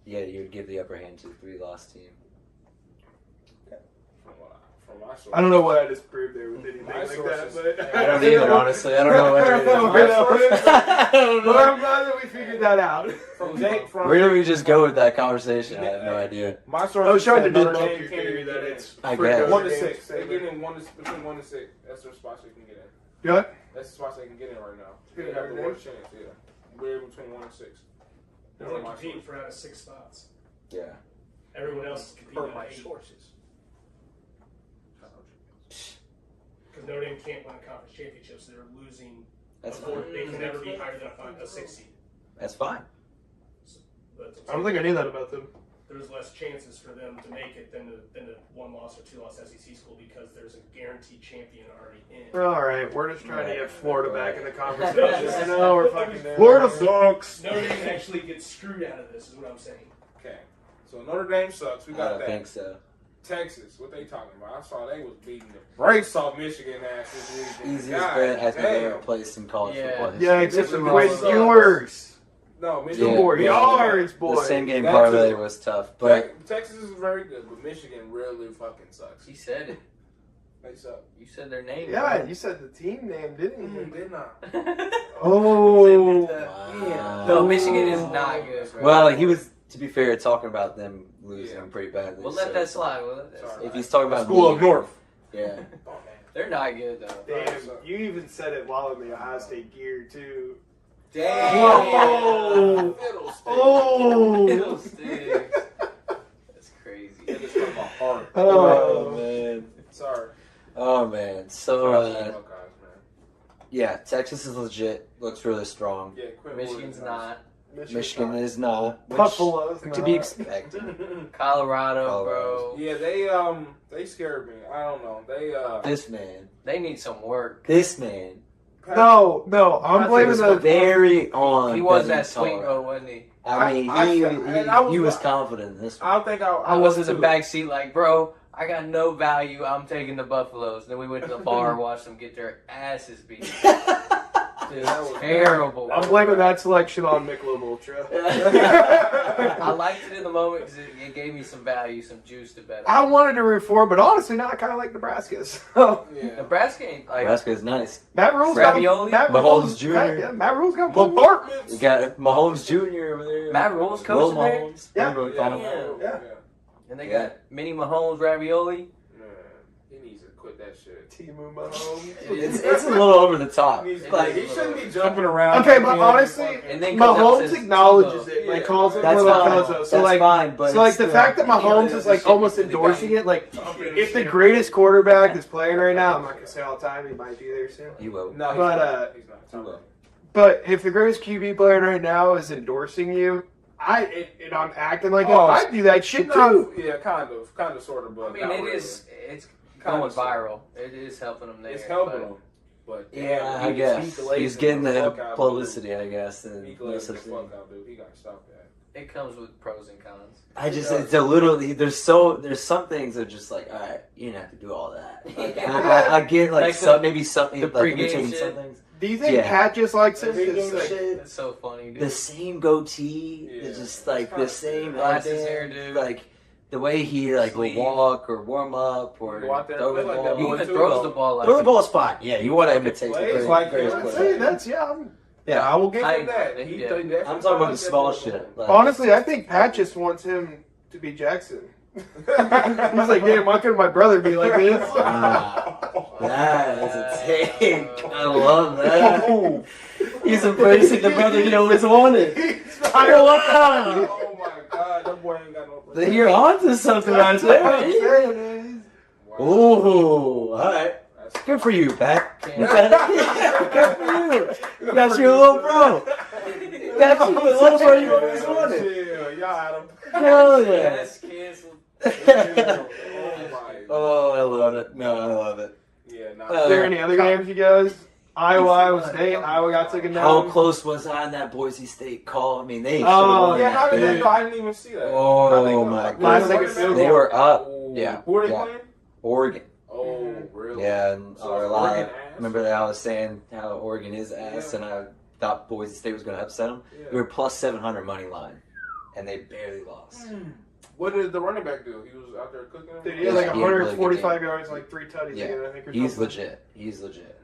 Yeah, you would give the upper hand to the 3-loss team. From my source. I don't know what I just proved there with anything My like that, sources- but I don't either, honestly. I don't know what it is. I don't know where that was. I don't But know. I'm glad that we figured that out. From Jake, Where do we just go with that conversation? I have no idea. my source. Oh, Sean, said did Notre love Dame your can't theory even that get it's I for guess. Notre 1 to Dame 6. They saving. get in between 1 to 6. That's the spots they can get in. Yeah. That's the spots they can get in right now. Who, They have Notre the Dame? worst chance. Yeah, we're between 1 and 6. They're only competing for out of 6 spots. Yeah. Everyone else is competing Per out my of 8. sources. Because Notre Dame can't win a conference championship, so they're losing. That's They fine. can never be higher than a 6 seed. That's fine. But I don't think I knew that about them. there's less chances for them to make it than a 1-loss or 2-loss SEC school because there's a guaranteed champion already in. All right, we're just trying to get Florida back in the No, conversation. just- I know we're fucking doing Florida sucks. Notre Dame actually gets screwed out of this, is what I'm saying. Okay, so Notre Dame sucks. We I got don't that. think so. Texas, what they talking about? I saw they was beating the brakes off Michigan ass this weekend. Easiest God bet has been damn. replaced in college Yeah. football history. Yeah, except for Michigan Quinn sucks. Ewers. No, Yeah. Michigan. Yards, boy. The same game That parlay too. was tough, but Texas is very good, but Michigan really fucking sucks. He said it. They suck. You said their name. Yeah, you said the team name, didn't you? Didn't I? Right? Oh. Wow. No, Michigan is not good. Bro. Well, he was, to be fair, talking about them losing pretty badly. We'll let that slide. We'll let that Sorry. slide. If he's talking about School of me, North. yeah. Oh, man. They're not good though. Damn, you even said it while in the Ohio State gear, too. Damn. Whoa. Fiddlesticks. Oh. Fiddlesticks. That's crazy. It is from my heart. Oh, man. Sorry. Oh, man. So, Buckeyes, man. yeah, Texas is legit. Looks really strong. Yeah, Quinn Michigan's not. Michigan is not. Which, Buffalo's to not. be expected. Colorado, bro. Yeah, they scared me. I don't know. This man. They need some work. This man. No, I'm blaming was the. very on. He was Benny that swing Colorado. though, wasn't he? I mean, he was confident in this one. I think I was in the back seat like, bro, I got no value. I'm taking the Buffaloes. Then we went to the bar and watched them get their asses beat. Dude, that was terrible. I'm blaming that selection on Michelob Ultra. I liked it in the moment because it gave me some value, some juice to bet I on. wanted to root for, but honestly, now I kind of like Nebraska. So Yeah. Nebraska ain't like Nebraska is nice. Matt Rule's Ravioli? got Mahomes Jr. Matt Rule's got one part. You got Mahomes Jr. over there. Matt Rule's Will coaching there? Mahomes. Yeah. Remember we called him? Yeah. And they Yeah. got mini Mahomes ravioli. Man, he needs to quit that shit. Timu Mahomes. It's a little over the top. He like- shouldn't be jumping around. Okay, but honestly, And then comes out and Mahomes says, acknowledges "Tubo." it. Like Yeah. calls it That's little fine. Cuzzo. That's So like, fine, but so like it's the still- fact that Mahomes is like almost endorsing it, like if the greatest quarterback that's playing right now, I'm not gonna say all the time, he might be there soon. He will. No, he's But, not. He's not. He will. But if the greatest QB player right now is endorsing you, and I'm acting like Oh, I do that shit No, too. yeah, kind of, sort of, but I mean, not it really. is. It's Kinda going sort viral. It is helping them there. It's helping but him, but Yeah, damn, I guess. glazing He's getting the the fuck out, publicity, I guess. dude. And He no glazed the such thing. fuck out, dude. He got to stop that. It comes with pros and cons. I just, it's a little, there's some things that are just like, alright, you didn't have to do all that. Like, I get like, Like some, maybe something, the like pregame imitating shit. some things. Do you think Yeah. Pat just likes him? Pregame 'Cause, like, shit. That's so funny, dude. The same goatee, Yeah. it's just like It's the kinda same Glasses, headband, hairdo. like the way he like will Sleeve. walk or warm up or Go out there throw and the play like ball. that, He boy, even too, throws though. the ball like Throw the ball spot. Yeah, you want to imitate the Plays greatest like greatest him. player. that's yeah. I will give I him ain't that. that. He Yeah. definitely I'm talking about the plays small that shit. ball. Like, Honestly, I think Pat just wants him to be Jackson. He's like, damn, why couldn't my brother be like this? That is a take. I love that. He's embracing the brother he always wanted. I love that. Oh my god, that boy ain't got no. You're onto something right there. Wow. Ooh, alright. That's- Good for you, Pat. Can't- Good for you. You got your little bro. You got your little bro you always wanted. Chill, y'all had him. Hell yeah. Yes, canceled. Oh, I love it. No, I love it. Yeah, nah. Is there any other games, you guys? Iowa State. Iowa got taken How down. close was I in that Boise State call? I mean, they should Oh, won Yeah, how that did that thing. go? I didn't even see that. Oh my Last goodness. second field They goal. were up. Ooh. Yeah. Who are they Yeah. playing? Oregon. Oh, really? Yeah, and So our it's line. Oregon ass? Remember that I was saying how Oregon is ass, Yeah. and I thought Boise State was going to upset them. Yeah. We were plus 700 money line, and they barely lost. What did the running back do? He was out there cooking them? Dude, he had like Yeah, he had a really good 145 game. yards, like 3 tutties Yeah. again, I think. Or He's something. legit. He's legit.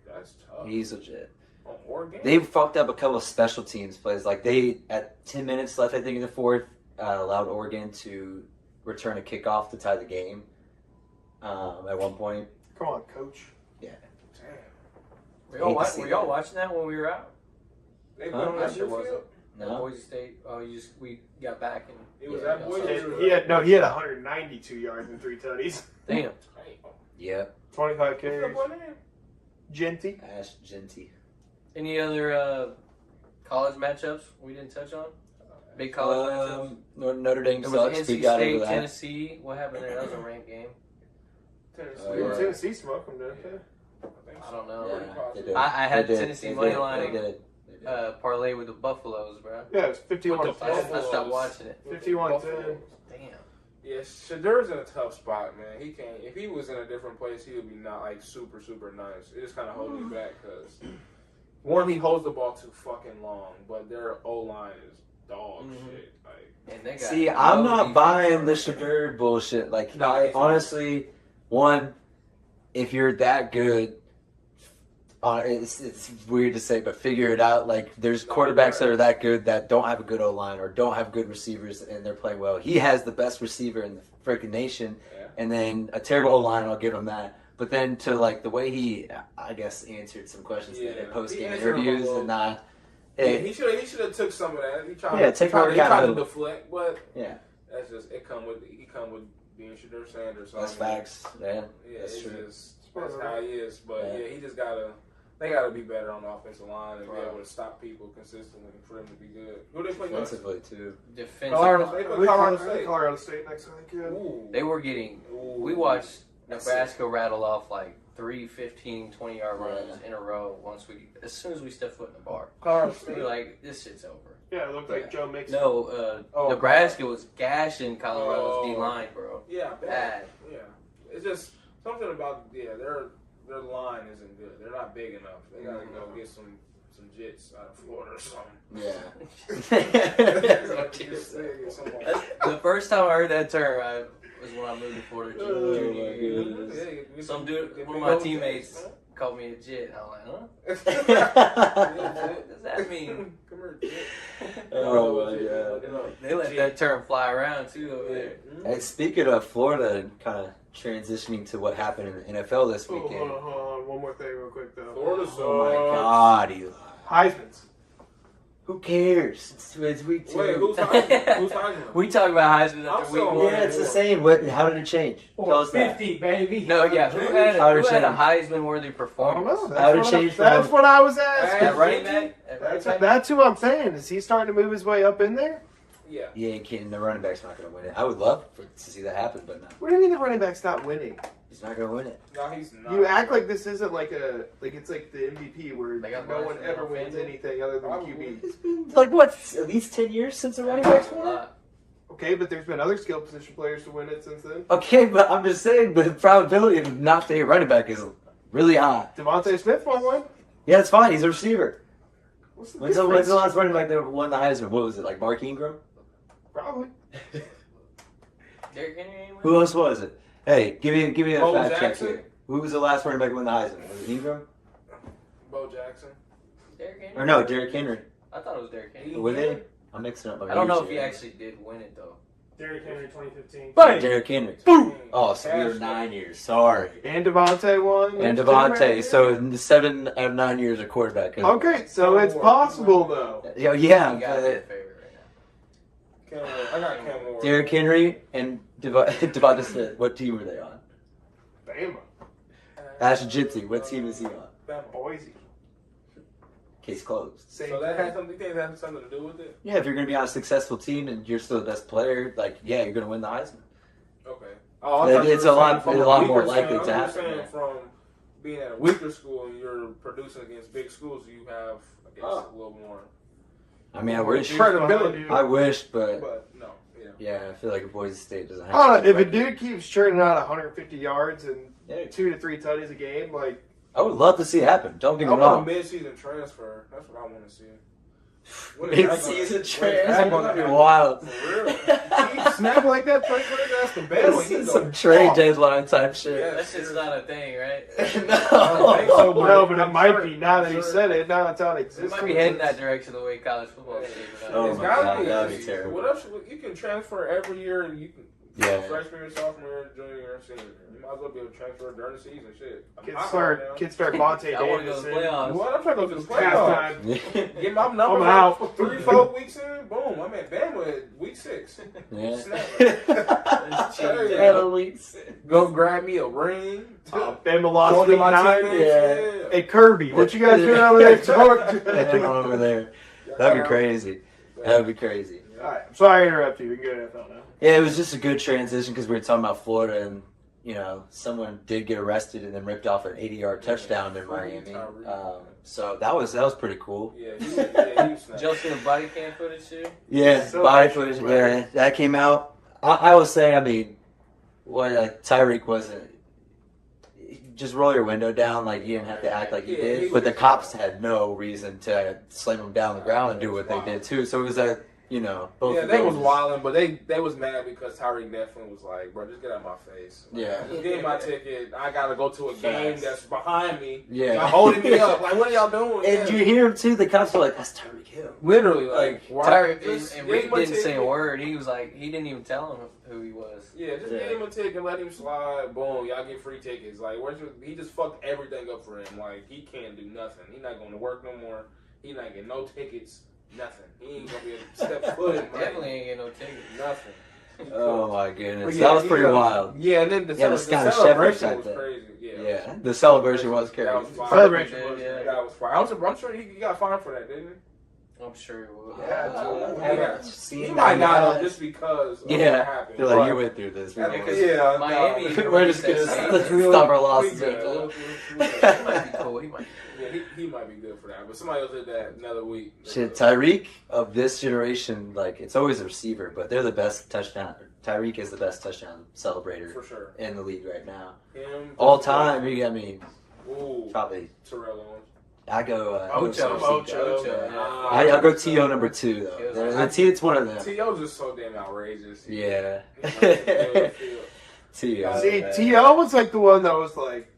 That's tough. He's legit. On Oregon? They fucked up a couple of special teams plays. Like they, at 10 minutes left, I think in the fourth, allowed Oregon to return a kickoff to tie the game. At one point, Come on, coach. Damn. Were y'all watching that when we were out? They put Huh? on that I sure new wasn't. field? no. Boise State. Oh, we got back and It was yeah, that y'all Boise? saw it. He had 192 yards and 3 tutties. Damn. Damn. Yep. 25 What's that carries. boy name? Genty. Ash Genty. Any other college matchups we didn't touch on? Big college matchups. Notre Dame There was sucks. NC We got State, over that. Tennessee. What happened there? That was a ranked game. Tennessee. Oh, yeah. Tennessee smoked him, didn't they? I don't know. Yeah, they did. I had They did. Tennessee They money did. line. They did. They did. Parlay with the Buffaloes, bro. Yeah, it was 51 With the to 10. I Buffaloes. stopped watching it. 51-10. Damn. Yeah, Shadur's in a tough spot, man. He can't. If he was in a different place, he would be not like super nice. It just kind of holds me back because one, he holds the ball too fucking long, but their O line is dog Mhm. shit. Like, And they got See, no I'm not defense. buying the Shadur bullshit. Like, No, I he's- honestly, one, if you're that good, it's weird to say, but figure it out. Like, there's quarterbacks that are that good that don't have a good O-line or don't have good receivers, and they're playing well. He has the best receiver in the freaking nation, and then a terrible O-line, I'll give him that. But then to, like, the way he, I guess, answered some questions in post-game interviews and he should have took some of that. He tried to deflect, but that's just he come with being Shedeur Sanders. So that's facts. Yeah, that's true. That's how he is. But he just they gotta be better on the offensive line and be able to stop people consistently for them to be good. Who they play defensively too? Colorado State next week. Yeah. They were getting. We watched Nebraska rattle off like 3 15, 20-yard runs in a row as soon as we stepped foot in the bar. We were like, this shit's over. Yeah, it looked like Joe Mixon. No, Nebraska was gashing Colorado's D-line, bro. Yeah, bad. Yeah, it's just something about their line isn't good. They're not big enough. They gotta go get some jits out of Florida or something. Yeah. The first time I heard that term, was when I moved to Florida junior year. Some dude, one of my teammates, called me a jit. I was like, huh? What does that mean? Come here, jit. Oh my god. They let that term fly around too over there. And speaking of Florida and kind of transitioning to what happened in the NFL this weekend. Hold on. One more thing real quick though. Florida sucks. Oh my god, Eli. Heisman's. Who cares? It's week 2. Wait, who's Heisman? We talk about Heisman after week 1. Yeah, it's the same. How did it change? Tell us that. 50, baby. No, yeah. Who had a Heisman-worthy performance? How did it change? That's what I was asking. At running back? That's who I'm saying. Is he starting to move his way up in there? Yeah. Yeah, the running back's not going to win it. I would love to see that happen, but no. What do you mean the running back's not winning? He's not going to win it. No, he's not. You act like this isn't it's like the MVP where They got no one Marshall ever wins Offensive. anything other than QB. It's been, at least 10 years since the running back's won it? Okay, but there's been other skill position players to win it since then. Okay, but I'm just saying the probability of not being a running back is really high. Devontae Smith won one. Yeah, it's fine. He's a receiver. What's the When's difference? the last running back that won the Heisman? What was it, like Mark Ingram? Probably. Derrick Henry ain't Who else was it? Hey, give me a Bo fact check Jackson? here. Who was the last running back to win the Heisman? Was it Ingram? Bo Jackson. Derrick Henry? Or no, Derrick Henry. I thought it was Derrick Henry. Was it? I'm mixing up. I don't know if he actually did win it, though. Derrick Henry 2015. Bang! Derrick Henry. Boom! Oh, so we were 9 years. Sorry. And Devontae won. And Devontae. So in the 7 out of 9 years, a quarterback. Okay, so it's possible though. Yeah. He got a favorite right now. I got Cam Ward. Derrick Henry and Devontae Smith. What team were they on? Bama. Ash Gypsy. What team is he on? Boise. Case closed. Same So that thing. has something. You think that has something to do with it? Yeah, if you're going to be on a successful team and you're still the best player, like, yeah, you're going to win the Heisman. Okay. It's a lot more likely to happen. Saying from being at a weaker school and you're producing against big schools, you have, I guess, a little more. I mean, I wish. Credibility. I wish, but no, yeah, I feel like Boise State doesn't have. I don't know, if a dude keeps churning out 150 yards and Yeah. 2 to 3 tutties a game, like I would love to see it happen. Don't get I me want a wrong. mid-season transfer. That's what I want to see. Mid-season What is transfer. that That'd be gonna wild. For real. snap like that, play for the That's the best one. Some trade deadline type shit. Yeah. That shit's not a thing, right? No. No, but it might be now that he said it. Now it's out We exists. might be heading that direction the way college football is shaping Oh up. It's my gotta God, be. that'd be terrible. What else? You can transfer every year. You can. Yeah. Freshman year, sophomore year, junior year, senior year. You might as well be able to transfer during the season. Shit. I'm hot right now. Kids start Vontae I want to go Davis to the in. playoffs. What? I'm trying to go to the playoffs. Halftime. Get my number I'm out. 3-4 weeks in. Boom. I'm at Bama at week 6. Yeah. Let's cheat Hey, that. Hell weeks. Go grab me a ring. Bama lost Go to week my 9. teammates, Yeah. Hey Kirby, what you guys doing over there? Hang on over there. That'd be crazy. That'd be crazy. Alright, I'm sorry I interrupted you. We can go to NFL now. Yeah, it was just a good transition because we were talking about Florida and, you know, someone did get arrested and then ripped off an 80-yard touchdown in Miami. So that was pretty cool. Yeah, he was Did y'all see the body cam footage too? Yeah, So body much footage. right. Yeah, that came out. I will say, I mean, what Tyreek wasn't. Just roll your window down, like you didn't have to act like you did. But the cops had no reason to slam him down the ground and do what they did too. So it was you know, both Yeah, of they those. was wilding, but they was mad because Tyreek definitely was like, bro, just get out of my face. Like, Yeah. just give me my ticket. I gotta go to a game that's behind me. Yeah. Y'all holding me up. Like, what are y'all doing? And you hear him too. The cops were like, "That's Tyreek Hill." Literally, like, Tyreek just and give Reed him a didn't say a ticket. word. He was like, he didn't even tell him who he was. Yeah, just Yeah. give him a ticket, let him slide. Boom, y'all get free tickets. Like, he just fucked everything up for him. Like, he can't do nothing. He not going to work no more. He not getting no tickets. Nothing. He ain't gonna be able to step foot in Definitely ain't get no ticket. nothing. Oh my goodness, But that was he pretty got- wild. Yeah, and then the Yeah, the Scottish celebration Shepherd was type crazy. Yeah, the celebration was crazy. That was fire. Celebration was Yeah. That was fire. I'm sure he got fined for that, didn't I'm sure it will. he? He might not have just because of what Yeah, happened. they're like, But- you went through this. Yeah, Yeah, Miami. no. We're just gonna stop our losses. We He might be cool. He might. Yeah, he might be good for that. But somebody else did that another week. Shit, Tyreek of this generation, like it's always a receiver, but they're the best touchdown. Tyreek is the best touchdown celebrator For sure. in the league right now. Him. All time, I mean, Ooh. probably. Terrell Owens. I go. Ocho. Yeah. I'll go T.O. number 2 though. It's one of them. T.O.'s just so damn outrageous. Yeah. T.O. See, T.O. was like the one that was like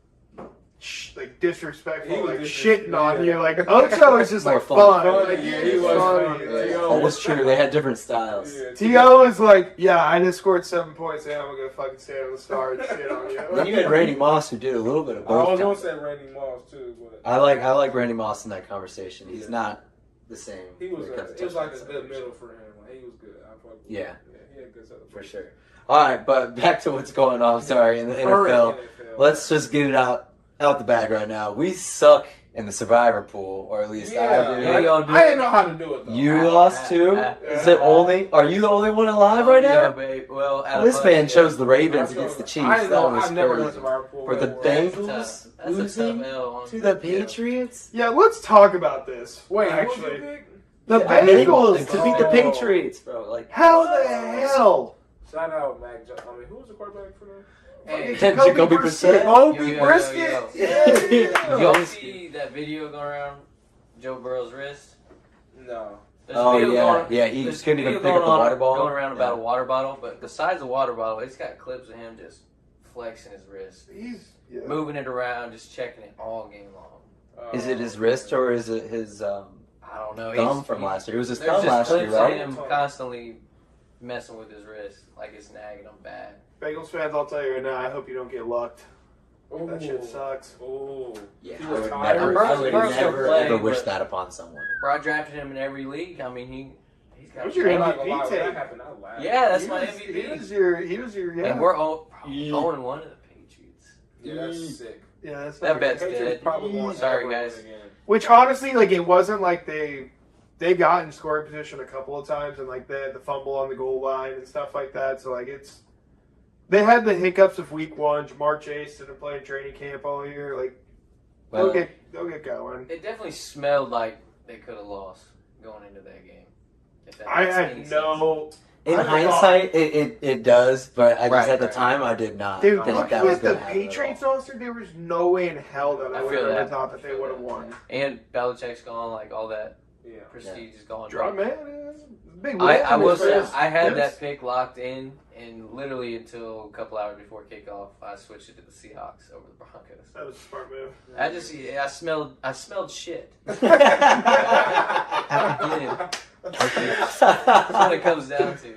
disrespectful, He was like disrespectful, shitting on yeah. you. Like Ocho was just More like fun. fun. Like, yeah, he was Fun. funny. That T.O. is true. They had different styles. Yeah, T.O. was like, yeah, I just scored 7 points. Yeah, I'm gonna fucking stand on the star and shit on Then you. you had Randy Moss who did a little bit of I was both. gonna say Randy Moss too, but I like Randy Moss in that conversation. He's not the same. he was when it comes to it was like a touchdown good middle celebration. for him. Like, he was good. I fucked with Yeah. him. Yeah, he had good celebration. For sure. All right, but back to what's going on. Sorry, in the NFL. Let's just get it out the bag right now. We suck in the survivor pool, or at least I do. Yeah, y'all do. I didn't know how to do it though. You lost too? Is it only? Are you the only one alive right Yeah, now? babe. Well, out of This fun, man yeah. chose the Ravens against the Chiefs. I didn't That know. was I've never done crazy. survivor pool. For the before. Bengals That's a losing tough L on to the Patriots? Yeah, let's talk about this. Wait, actually, who'd you pick? the Yeah, Bengals to beat the Oh. Patriots, bro. Like, How the hell? Shout out Mac Jones. I mean, who was the quarterback for them? Hey, Jacoby Brissett. Jacoby Yo. Brisket. Yeah. y'all see that video going around Joe Burrow's wrist? No. There's a Oh video yeah, going- yeah. He there's couldn't a even video pick up the going water ball. Going around about a water bottle, but besides the water bottle, it's got clips of him just flexing his wrist, Yeah. moving it around, just checking it all game long. Is it his wrist or is it his I don't know. thumb from last year? It was his There's thumb just last year, clips of right? him constantly messing with his wrist, like it's nagging him bad. Bengals fans, I'll tell you right now, I hope you don't get lucked. Ooh. That shit sucks. Ooh. Yeah, He I would retired. never, Burrow's- I would Burrow's never gonna play, ever wish but- that upon someone. Bro, I drafted him in every league. I mean, he's got. Who's your I'm not gonna MVP lie, when that take? happened, I laughed. Yeah, that's He my was- MVP. He was your yeah. And we're 0-1 to the Patriots. Yeah, that's sick. Yeah, that's That not bet's Patriots dead. probably won't Sorry, ever guys. win again. Which honestly, like, it wasn't like they got in scoring position a couple of times, and like they had the fumble on the goal line and stuff like that. So like they had the hiccups of week 1. Jamar Chase didn't play in training camp all year. Like Well, they'll get going. It definitely smelled like they could have lost going into that game. If that I makes any had sense. no. in I hindsight, it does, but I just at the Right. time I did not Dude, think looking that was at the going to happen. Patriots roster, there was no way in hell that I I would feel have that. thought that they would have won. And Belichick's gone, like all that Yeah. prestige is gone. Draw man, big. I win will for say his- I had yes. that pick locked in, and literally until a couple hours before kickoff, I switched it to the Seahawks over the Broncos. That was a smart move. I smelled shit. it. I did. That's what it comes down to.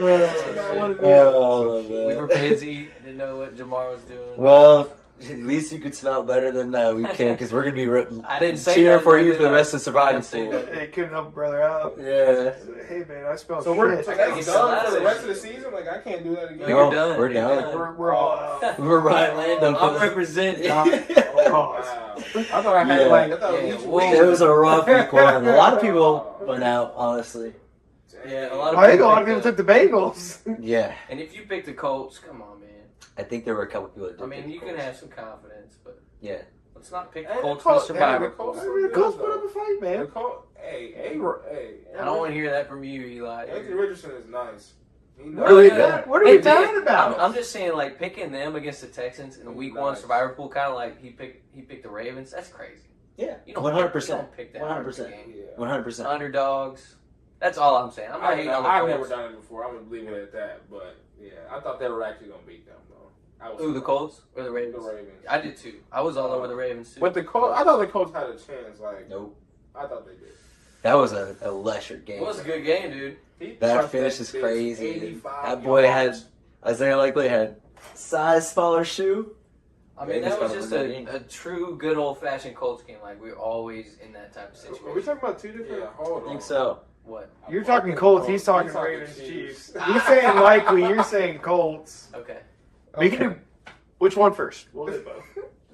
Oh, We man. were busy, didn't know what Jamar was doing. Well, at least you could smell better than we can, because we're going to be I didn't say cheering that, for I you for the didn't. rest of the surviving I didn't say pool. that. Hey, couldn't help a brother out. Yeah. Hey man, I smell So shit. we're I gotta that's get done out for of the there. rest of the season. Like I can't do that again. No, No, you're done. we're done. We're all out. We're Ryan Lando. I'm representing. Oh, Wow. I thought I had Yeah. like I thought Yeah, each well, week- It was a rough week one. A lot of people went out, honestly. Yeah, a lot of I think a lot of picked people took the Bengals. Yeah. And if you pick the Colts, come on, man. I think there were a couple people that did. I mean, pick you the can Colts. have some confidence, but Yeah. let's not pick Hey, the the Colts for the Colts- survivor. hey, the Colts- The Colts put up a fight, The man. Col- hey, I don't want to hear that from you, Eli. Anthony Richardson is nice. He What are we, Yeah. what are Hey, we talking man, about? I'm just saying, like picking them against the Texans in the Week 1 Nice. survivor pool, kind of like he picked the Ravens. That's crazy. Yeah. You don't 100%. You don't pick that 100%. game. Yeah. 100%. Underdogs. That's all I'm saying. I'm not hating on the I've Colts. never done it before. I'm gonna leave it at that. But yeah, I thought they were actually gonna beat them though. Who, the Colts or the Ravens? The Ravens. I did too. I was all over the Ravens too. But the Colts, I thought the Colts had a chance. Like, Nope. I thought they did. That was a electric game. It was a good game, dude. That finish is crazy. 85 That boy yards. had Isaiah Likely had size smaller shoe. I mean, that was just Ravens a true good old fashioned Colts game. Like we're always in that type of Are we situation. talking about two different? Yeah, hold I on. think so. What? You're talking Colts. He's talking Ravens, Chiefs. He's saying likely. You're saying Colts. Okay. We can do which one first? We'll do both.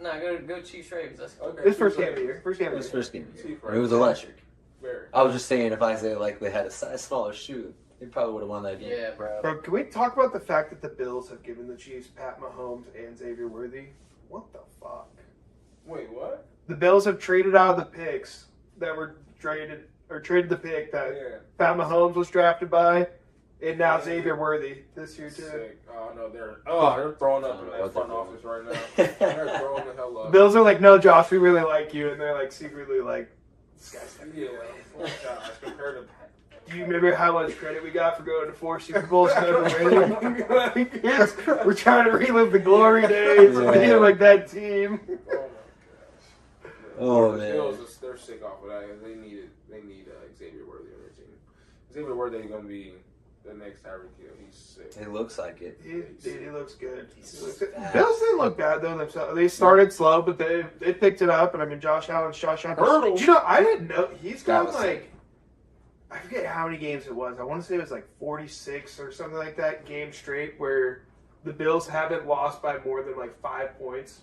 No, go Chiefs Ravens. Let's go. Okay. This first game of the year. First game It of was the year. first game. Chief It was electric. Very. I was just saying if Isaiah Likely had a size smaller shoe, he probably would have won that game. Yeah, bro. Bro, can we talk about the fact that the Bills have given the Chiefs Pat Mahomes and Xavier Worthy? What the fuck? Wait, what? The Bills have traded out of the picks that were traded the pick that Yeah. Pat Mahomes was drafted by, and now Xavier Worthy this year too. Sick. Oh no, they're throwing up in that What front they're office right now. They're throwing the hell The up. Bills are like, no, Josh, we really like you, and they're like secretly like, this guy's. Yeah. Oh, gosh, compared to Do you remember how much credit we got for going to 4 Super Bowls and never winning? Like, we're trying to relive the glory days of Yeah. being like that team. oh my gosh. Oh, The man. Bills, they're sick off of that. They need Xavier Worthy on their team. Xavier Worthy is gonna be the next Tyreek Hill. He's sick. It looks like it. He looks good. He's He looks good. fast. Bills didn't look bad though themselves. They started slow, but they picked it up. And I mean, Josh Allen's Josh Allen. Hurdle. You know, I didn't know he's That got was like. I forget how many games it was. I want to say it was like 46 or something like that game straight where the Bills haven't lost by more than like 5 points.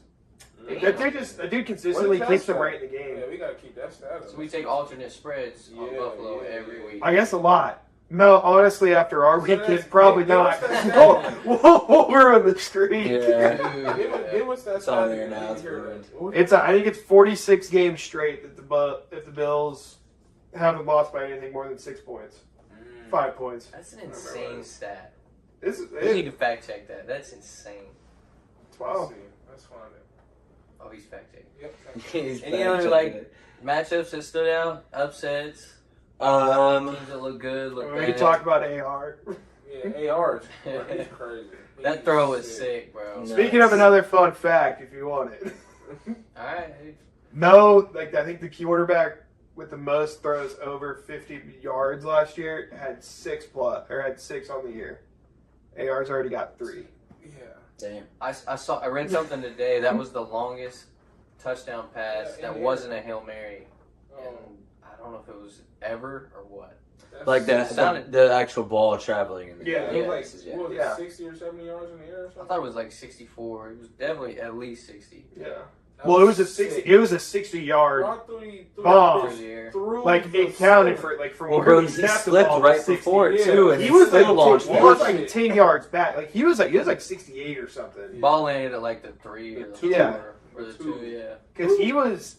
That dude consistently What is keeps that them right in the game. Yeah, we gotta keep that status. So we take alternate spreads on Yeah, Buffalo yeah, every yeah. week. I guess a lot. No, honestly, after our So weekend, that's- probably give not. us that we'll ruin the streak. Yeah. Give us that It's on status. there now, We it's hear ruined. that. I think it's 46 games straight that if the Bills haven't lost by anything more than 6 points, 5 points. That's an insane stat. This We need to fact check that. That's insane. wow. Let's see. Let's find it. Oh, he's fact checking. Yep. He's Any other, like, matchups that stood out? Upsets? Teams that look good, look We bad. can talk about AR. Yeah, ARs. Bro, he's crazy. That He's throw was sick, bro. No. Speaking of another fun fact, if you want it. Alright. No, like I think the quarterback with the most throws over 50 yards last year had 6 on the year. AR's already got 3. Yeah. Damn. I read something today that was the longest touchdown pass Yeah, that in wasn't a Hail Mary. And Oh, I don't know if it was ever or what. that's Like sick. the actual ball traveling in the Yeah, It game. was like, Yeah. what was Yeah. it, 60 or 70 yards in the air or I something? thought it was like 64. It was definitely at least 60. Yeah. That Well, it was a sick. 60. It was a 60-yard. Bro, threw bomb. Through the air. through Like the it counted center. for like from Well, where bro, he he snapped the slipped ball right to 60. before it Yeah. too, and He was like still launched he was it. like 10 yards back. Like he was like 68 or something. Ball landed at like the 3 or the 4 Yeah. or the The 2, two. yeah. Because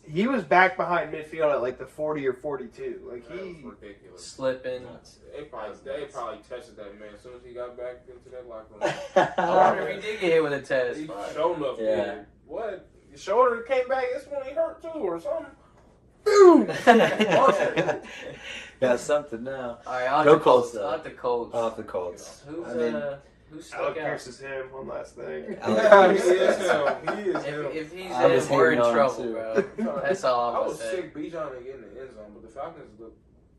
he was back behind midfield at like the 40 or 42. Like That was he. ridiculous. Slipping. They probably tested that man as soon as he got back into that locker room. I wonder if he did get hit with a test. He Fuck. showed up. Yeah. Man. What? Your shoulder came back. This one he hurt too, or something. Boom! Got something now. Alright, on Go the Colts, Colts. though. On the Colts. Off the Colts. Who's I mean, who's Alec stuck out? Pierce is him. One last thing. Alec He is him. He is him. If he's I was in, we're in hating on him, trouble, too. bro. That's all I'm I gonna was say. sick. Bijan didn't get in the end zone, but the Falcons look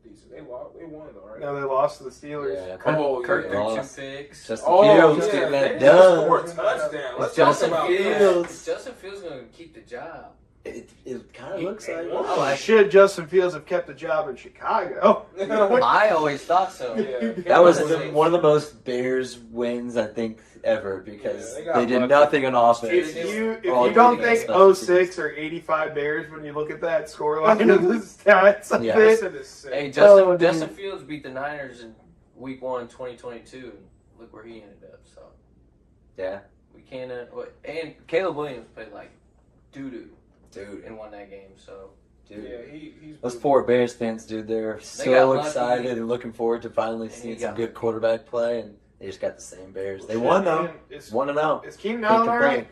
decent. They won though, right? No, they lost to the Steelers. Yeah, Kirk yeah. threw 2 Lost. picks. Justin Oh, Fields yeah, getting they that just done. scored a touchdown. Let's Justin talk about Fields. Is Justin Fields gonna keep the job? It kind of looks like. Oh, Like, should Justin Fields have kept the job in Chicago? that. I always thought so. Yeah. That was Honestly. one of the most Bears wins I think ever because Yeah, they got they did lucky. nothing on offense. If All you don't defense, think special 06 or 85 Bears when you look at that scoreline of the stats of Yeah. it, That is sick. Hey, Justin, Oh, dude. Justin Fields beat the Niners in Week 1, 2022. Look where he ended up. So Yeah, we can't. And Caleb Williams played like doo doo dude, and won that game. So dude. Yeah, he's Those 4 Bears fans, dude, they're got so lucky. excited and looking forward to finally And seeing he some got good lucky. quarterback play, and they just got the same Bears. They won though, Is 1-0. Keenan Can't Allen all right? complain.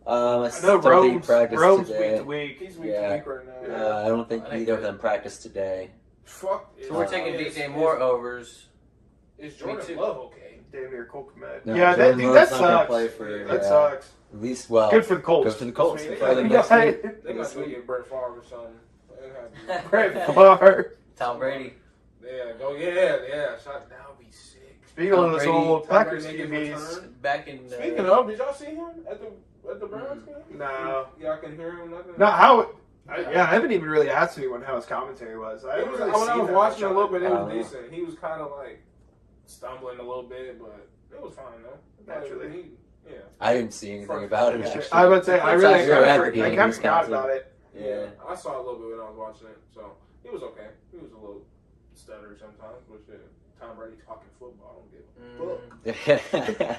I I still know think he Rome's practiced week today. to week. He's weak Yeah. to weak right now. I don't think I think either of good. them practiced today. Fuck. So we're taking DJ Moore overs. Is Me Jordan too. Love okay? Damn near Colt Kmet. No, Yeah, Jordan that Love's not gonna sucks. play for, That yeah. sucks. At least, well, Good for the Colts. good for the Colts. They Play them got- next week. They might as well get Brett Favre or something. They have to- Brett Favre. Tom Brady. Yeah, go. Yeah. Shot. That would be sick. Speaking of this Brady- old Tom Packers Brady making QBs. return. Back in. Speaking of, did y'all see him at the Browns game? No. Y'all can hear him. Nothing. No, how? I haven't even really asked anyone how his commentary was. I It haven't was, really when I seen was that watching much a little bit, it I was don't know. decent. He was kind of like stumbling a little bit, but it was fine though. Naturally. Yeah. I didn't see anything about it. Yeah, I would say I It's really like you're at the game, I kind of he's forgot counting. about it. Yeah. I saw a little bit when I was watching it, so he was okay. He was a little stuttery sometimes, but shit. Tom Brady talking football, I don't give a fuck.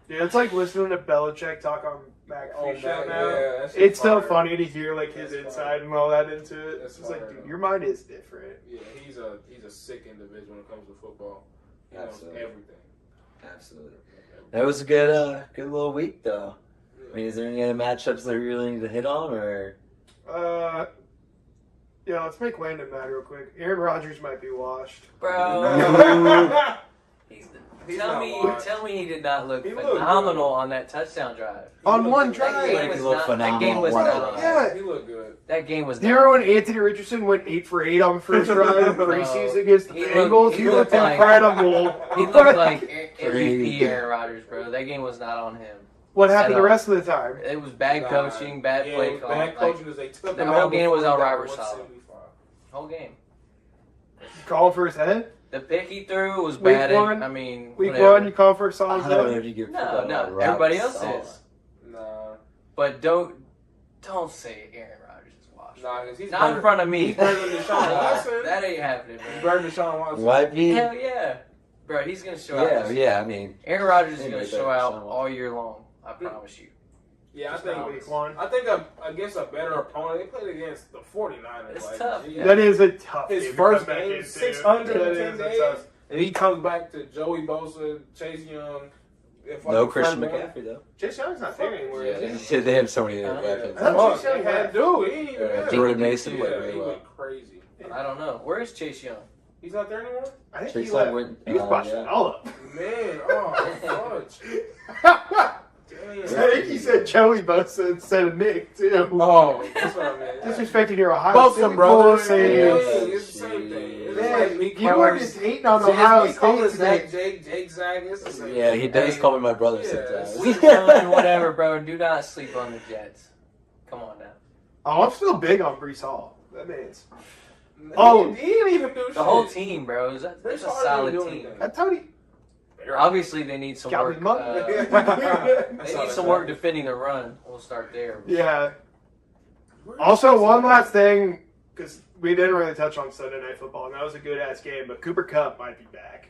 Yeah, it's like listening to Belichick talk on McAfee show man, now. yeah, that shit's It's so fire. funny to hear like his That's inside fire. and all that into it. That's It's like, fire, dude, though. your mind is different. Yeah, he's a sick individual when it comes to football. He knows Absolutely. everything. Absolutely. That was a good little week, though. I mean, is there any other matchups that we really need to hit on, or? Yeah, let's make Landon mad real quick. Aaron Rodgers might be washed. Bro. He's Tell not me, washed. tell me he did not look He looked phenomenal on that touchdown drive. On looked one good. That drive. game was looked not. That phenomenal game was on one not. drive. Yeah. He looked good. That game was. Do you remember when Anthony Richardson went 8 for 8 on the first drive of preseason against the He Bengals? looked- He he looked looked like- incredible. He looked like MVP Crazy. Aaron Rodgers, bro. That game was not on him. What happened At the all. rest of the time? It was bad Nah, coaching, bad yeah, play it was calling. bad Like, coaching as they took the him whole out game was before on he got Robert Saleh. 175. whole game. Call for his head? The pick he threw was Week bad. one? I mean, Week whatever. 1, you call for a I solid don't know head? if you give No, credit no. on Everybody Robert else Saleh. is. Nah, But don't say Aaron Rodgers is washed. nah, 'cause he's Not in better- front of me. He's better than Deshaun Watson. That ain't happening, He's bro. better than Deshaun Watson. Why be? Hell yeah. Bro, he's going to show out. Yeah, this- yeah. I mean, Aaron Rodgers is Anyway, going to better show than out Deshaun Watson. all year long. I promise you. Yeah, I Just think not Week 1. I think against a better opponent, they played against the 49ers. It's like, tough, yeah. That is a tough His game to first come back game, into. 610 That is a days, tough- and he comes back to Joey Bosa, Chase Young. If no like Christian Fred McCaffrey though. Chase Young's not there anymore, is he? Yeah, they have so many Yeah. weapons. That's Fuck, Chase Young they had left. dude. He ain't even there. Jordan Mason went Yeah, really he well. went crazy. I don't know. Where is Chase Young? He's not there anymore? I think Chase he left. Young went. He was busting yeah. all up. Man, oh, fudge. I think he said Joey Bosa instead of Nick, too. Oh, that's what I meant. Disrespecting your Ohio Both State them brothers. Bulldogs. Yeah, it's the same thing. It's Man, like me you were just hating on See, Ohio it's me calling State Zach, today. Jake, Zach, it's the same Yeah, thing. he does Hey, call me my brother yeah, sometimes. Week 1, whatever, bro. Do not sleep on the Jets. Come on now. Oh, I'm still big on Brees Hall. That man's. He- Oh. he didn't even do shit. The whole team, bro. It's a Brees Hall solid didn't do team. anything. I told you. Obviously, they need some Got work. his money. They need some work defending the run. We'll start there. Yeah. Also, one last thing, because we didn't really touch on Sunday Night Football, and that was a good ass game, but Cooper Kupp might be back.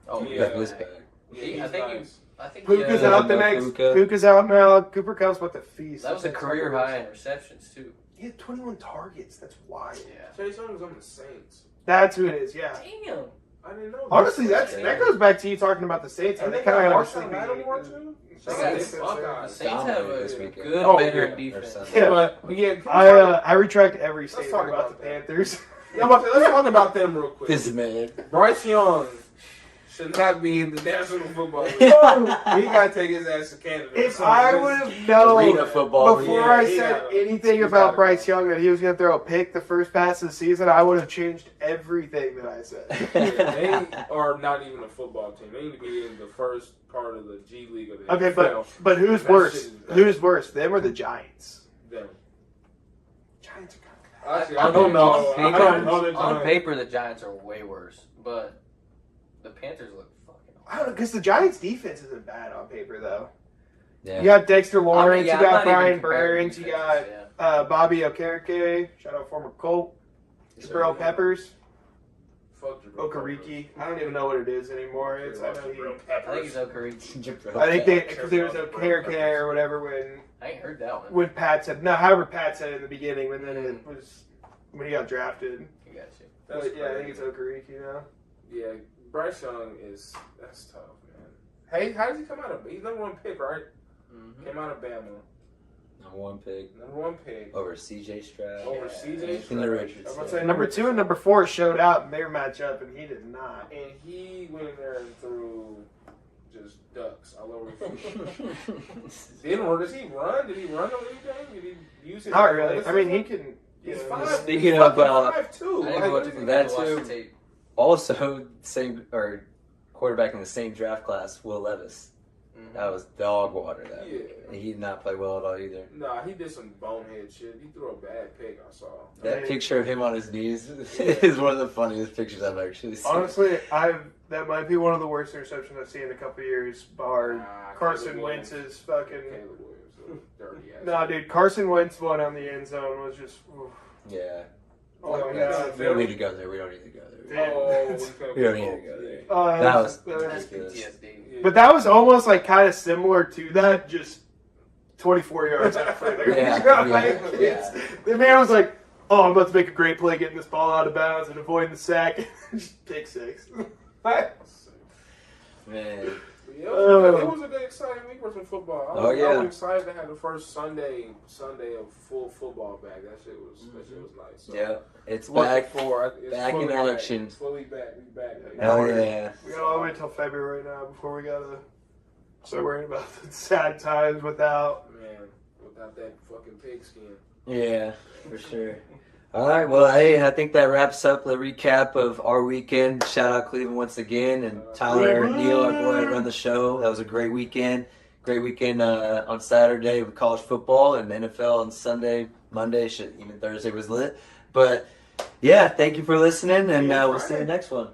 Oh, Yeah. That was bad. Yeah, I he's think nice. I think Puka's Yeah. out the No next. Puka. Puka's out now. Cooper Kupp's about to feast. that was a career high in receptions too. He had 21 targets. That's wild. Yeah. Chase Young was on the Saints. That's who it is, yeah. Damn. I didn't know. Honestly, that. that goes back to you talking about the Saints. And They they kind got of Marshawn Lattimore too. They got Saints, the Buckeyes. Saints have Dominated this a weekend. good Oh, veteran yeah. defense. Yeah. But yeah, I retract every Let's statement talk about about the that. Panthers. let's talk about them real quick. This man. Bryce Young should not be in the National Football League. He gotta take his ass to Canada. If I would have known Arena football. before Yeah, I he said got- anything he about got- Bryce Young that he was going to throw a pick the first pass of the season, I would have changed everything that I said. They are not even a football team. They need to be in the first part of the G League of the Okay, NFL. but who's That worse? shit is bad. Who's worse, them or the Giants? Them. Giants are Actually, I don't know. I don't know the On Giants. paper, the Giants are way worse, but the Panthers look fucking I don't know, because the Giants' defense isn't bad on paper, though. Yeah. You got Dexter Lawrence, I mean, yeah, you I'm got not even Brian comparing Burns, you got defenses, yeah. Bobby Okereke, shout out former Colt, Jabril Peppers, Fuck Jabril Okereke. I don't even know what it is anymore. It's, I, know I think it's Okereke. I think they, because there was Okereke or whatever I ain't heard that one. when Pat said, no, however Pat said it in the beginning, but then Mm. it was when he got drafted. I got you. That's But yeah, I think crazy. it's Okereke now. Yeah, Bryce Young that's tough, man. Hey, how did he come out of? He's number one pick, right? Mhm. Came out of Bama. Number one pick Number one pick. over CJ Stroud. Over CJ Anthony Stroud. Richardson. I'm gonna say Number 2 and number 4 showed out in their matchup, and he did not. And he went in there and threw just ducks all over the field. Does he run? Did he run or anything? Did he use his Not really. I athleticism? mean, he can. He's you know, five. Speaking he's of, fucking 5'2". I didn't Like, go what to is he- that watch too. the tape. Also, same or quarterback in the same draft class, Will Levis. That was dog water. That Yeah. he did not play well at all either. Nah, he did some bonehead shit. He threw a bad pick, I saw. That picture of him on his knees is one of the funniest pictures I've actually seen. Honestly, that might be one of the worst interceptions I've seen in a couple of years, bar Carson Caleb Williams. Wentz's fucking. Caleb Williams, a dirty ass. Nah, dude, Carson Wentz one on the end zone was just. Oof. Yeah, Oh my god. we don't need to go there. We don't need to go there. Oh, We don't need to go there. Oh, That was That's ridiculous. PTSD. But that was almost like kind of similar to that, just 24 yards out further. Yeah, You know, yeah, like, yeah. The man was like, "Oh, I'm about to make a great play, getting this ball out of bounds and avoiding the sack." Just pick six. Man, Yeah, it was a good, exciting week for some football. Oh, yeah. I was excited to have the first Sunday of full football back. That shit was nice. So, yeah, it's looking back. forward. It's back in fully action. It's fully back. We back. Baby. Hell yeah. We got all the way till February now before we gotta start worrying about the sad times without. Man, without that fucking pigskin. Yeah, for sure. All right, well, hey, I think that wraps up the recap of our weekend. Shout out Cleveland once again, and Tyler, Neil, our boy, run the show. That was a great weekend. Great weekend on Saturday with college football and NFL on Sunday, Monday, shit, even Thursday was lit. But yeah, thank you for listening, and we'll see you next one.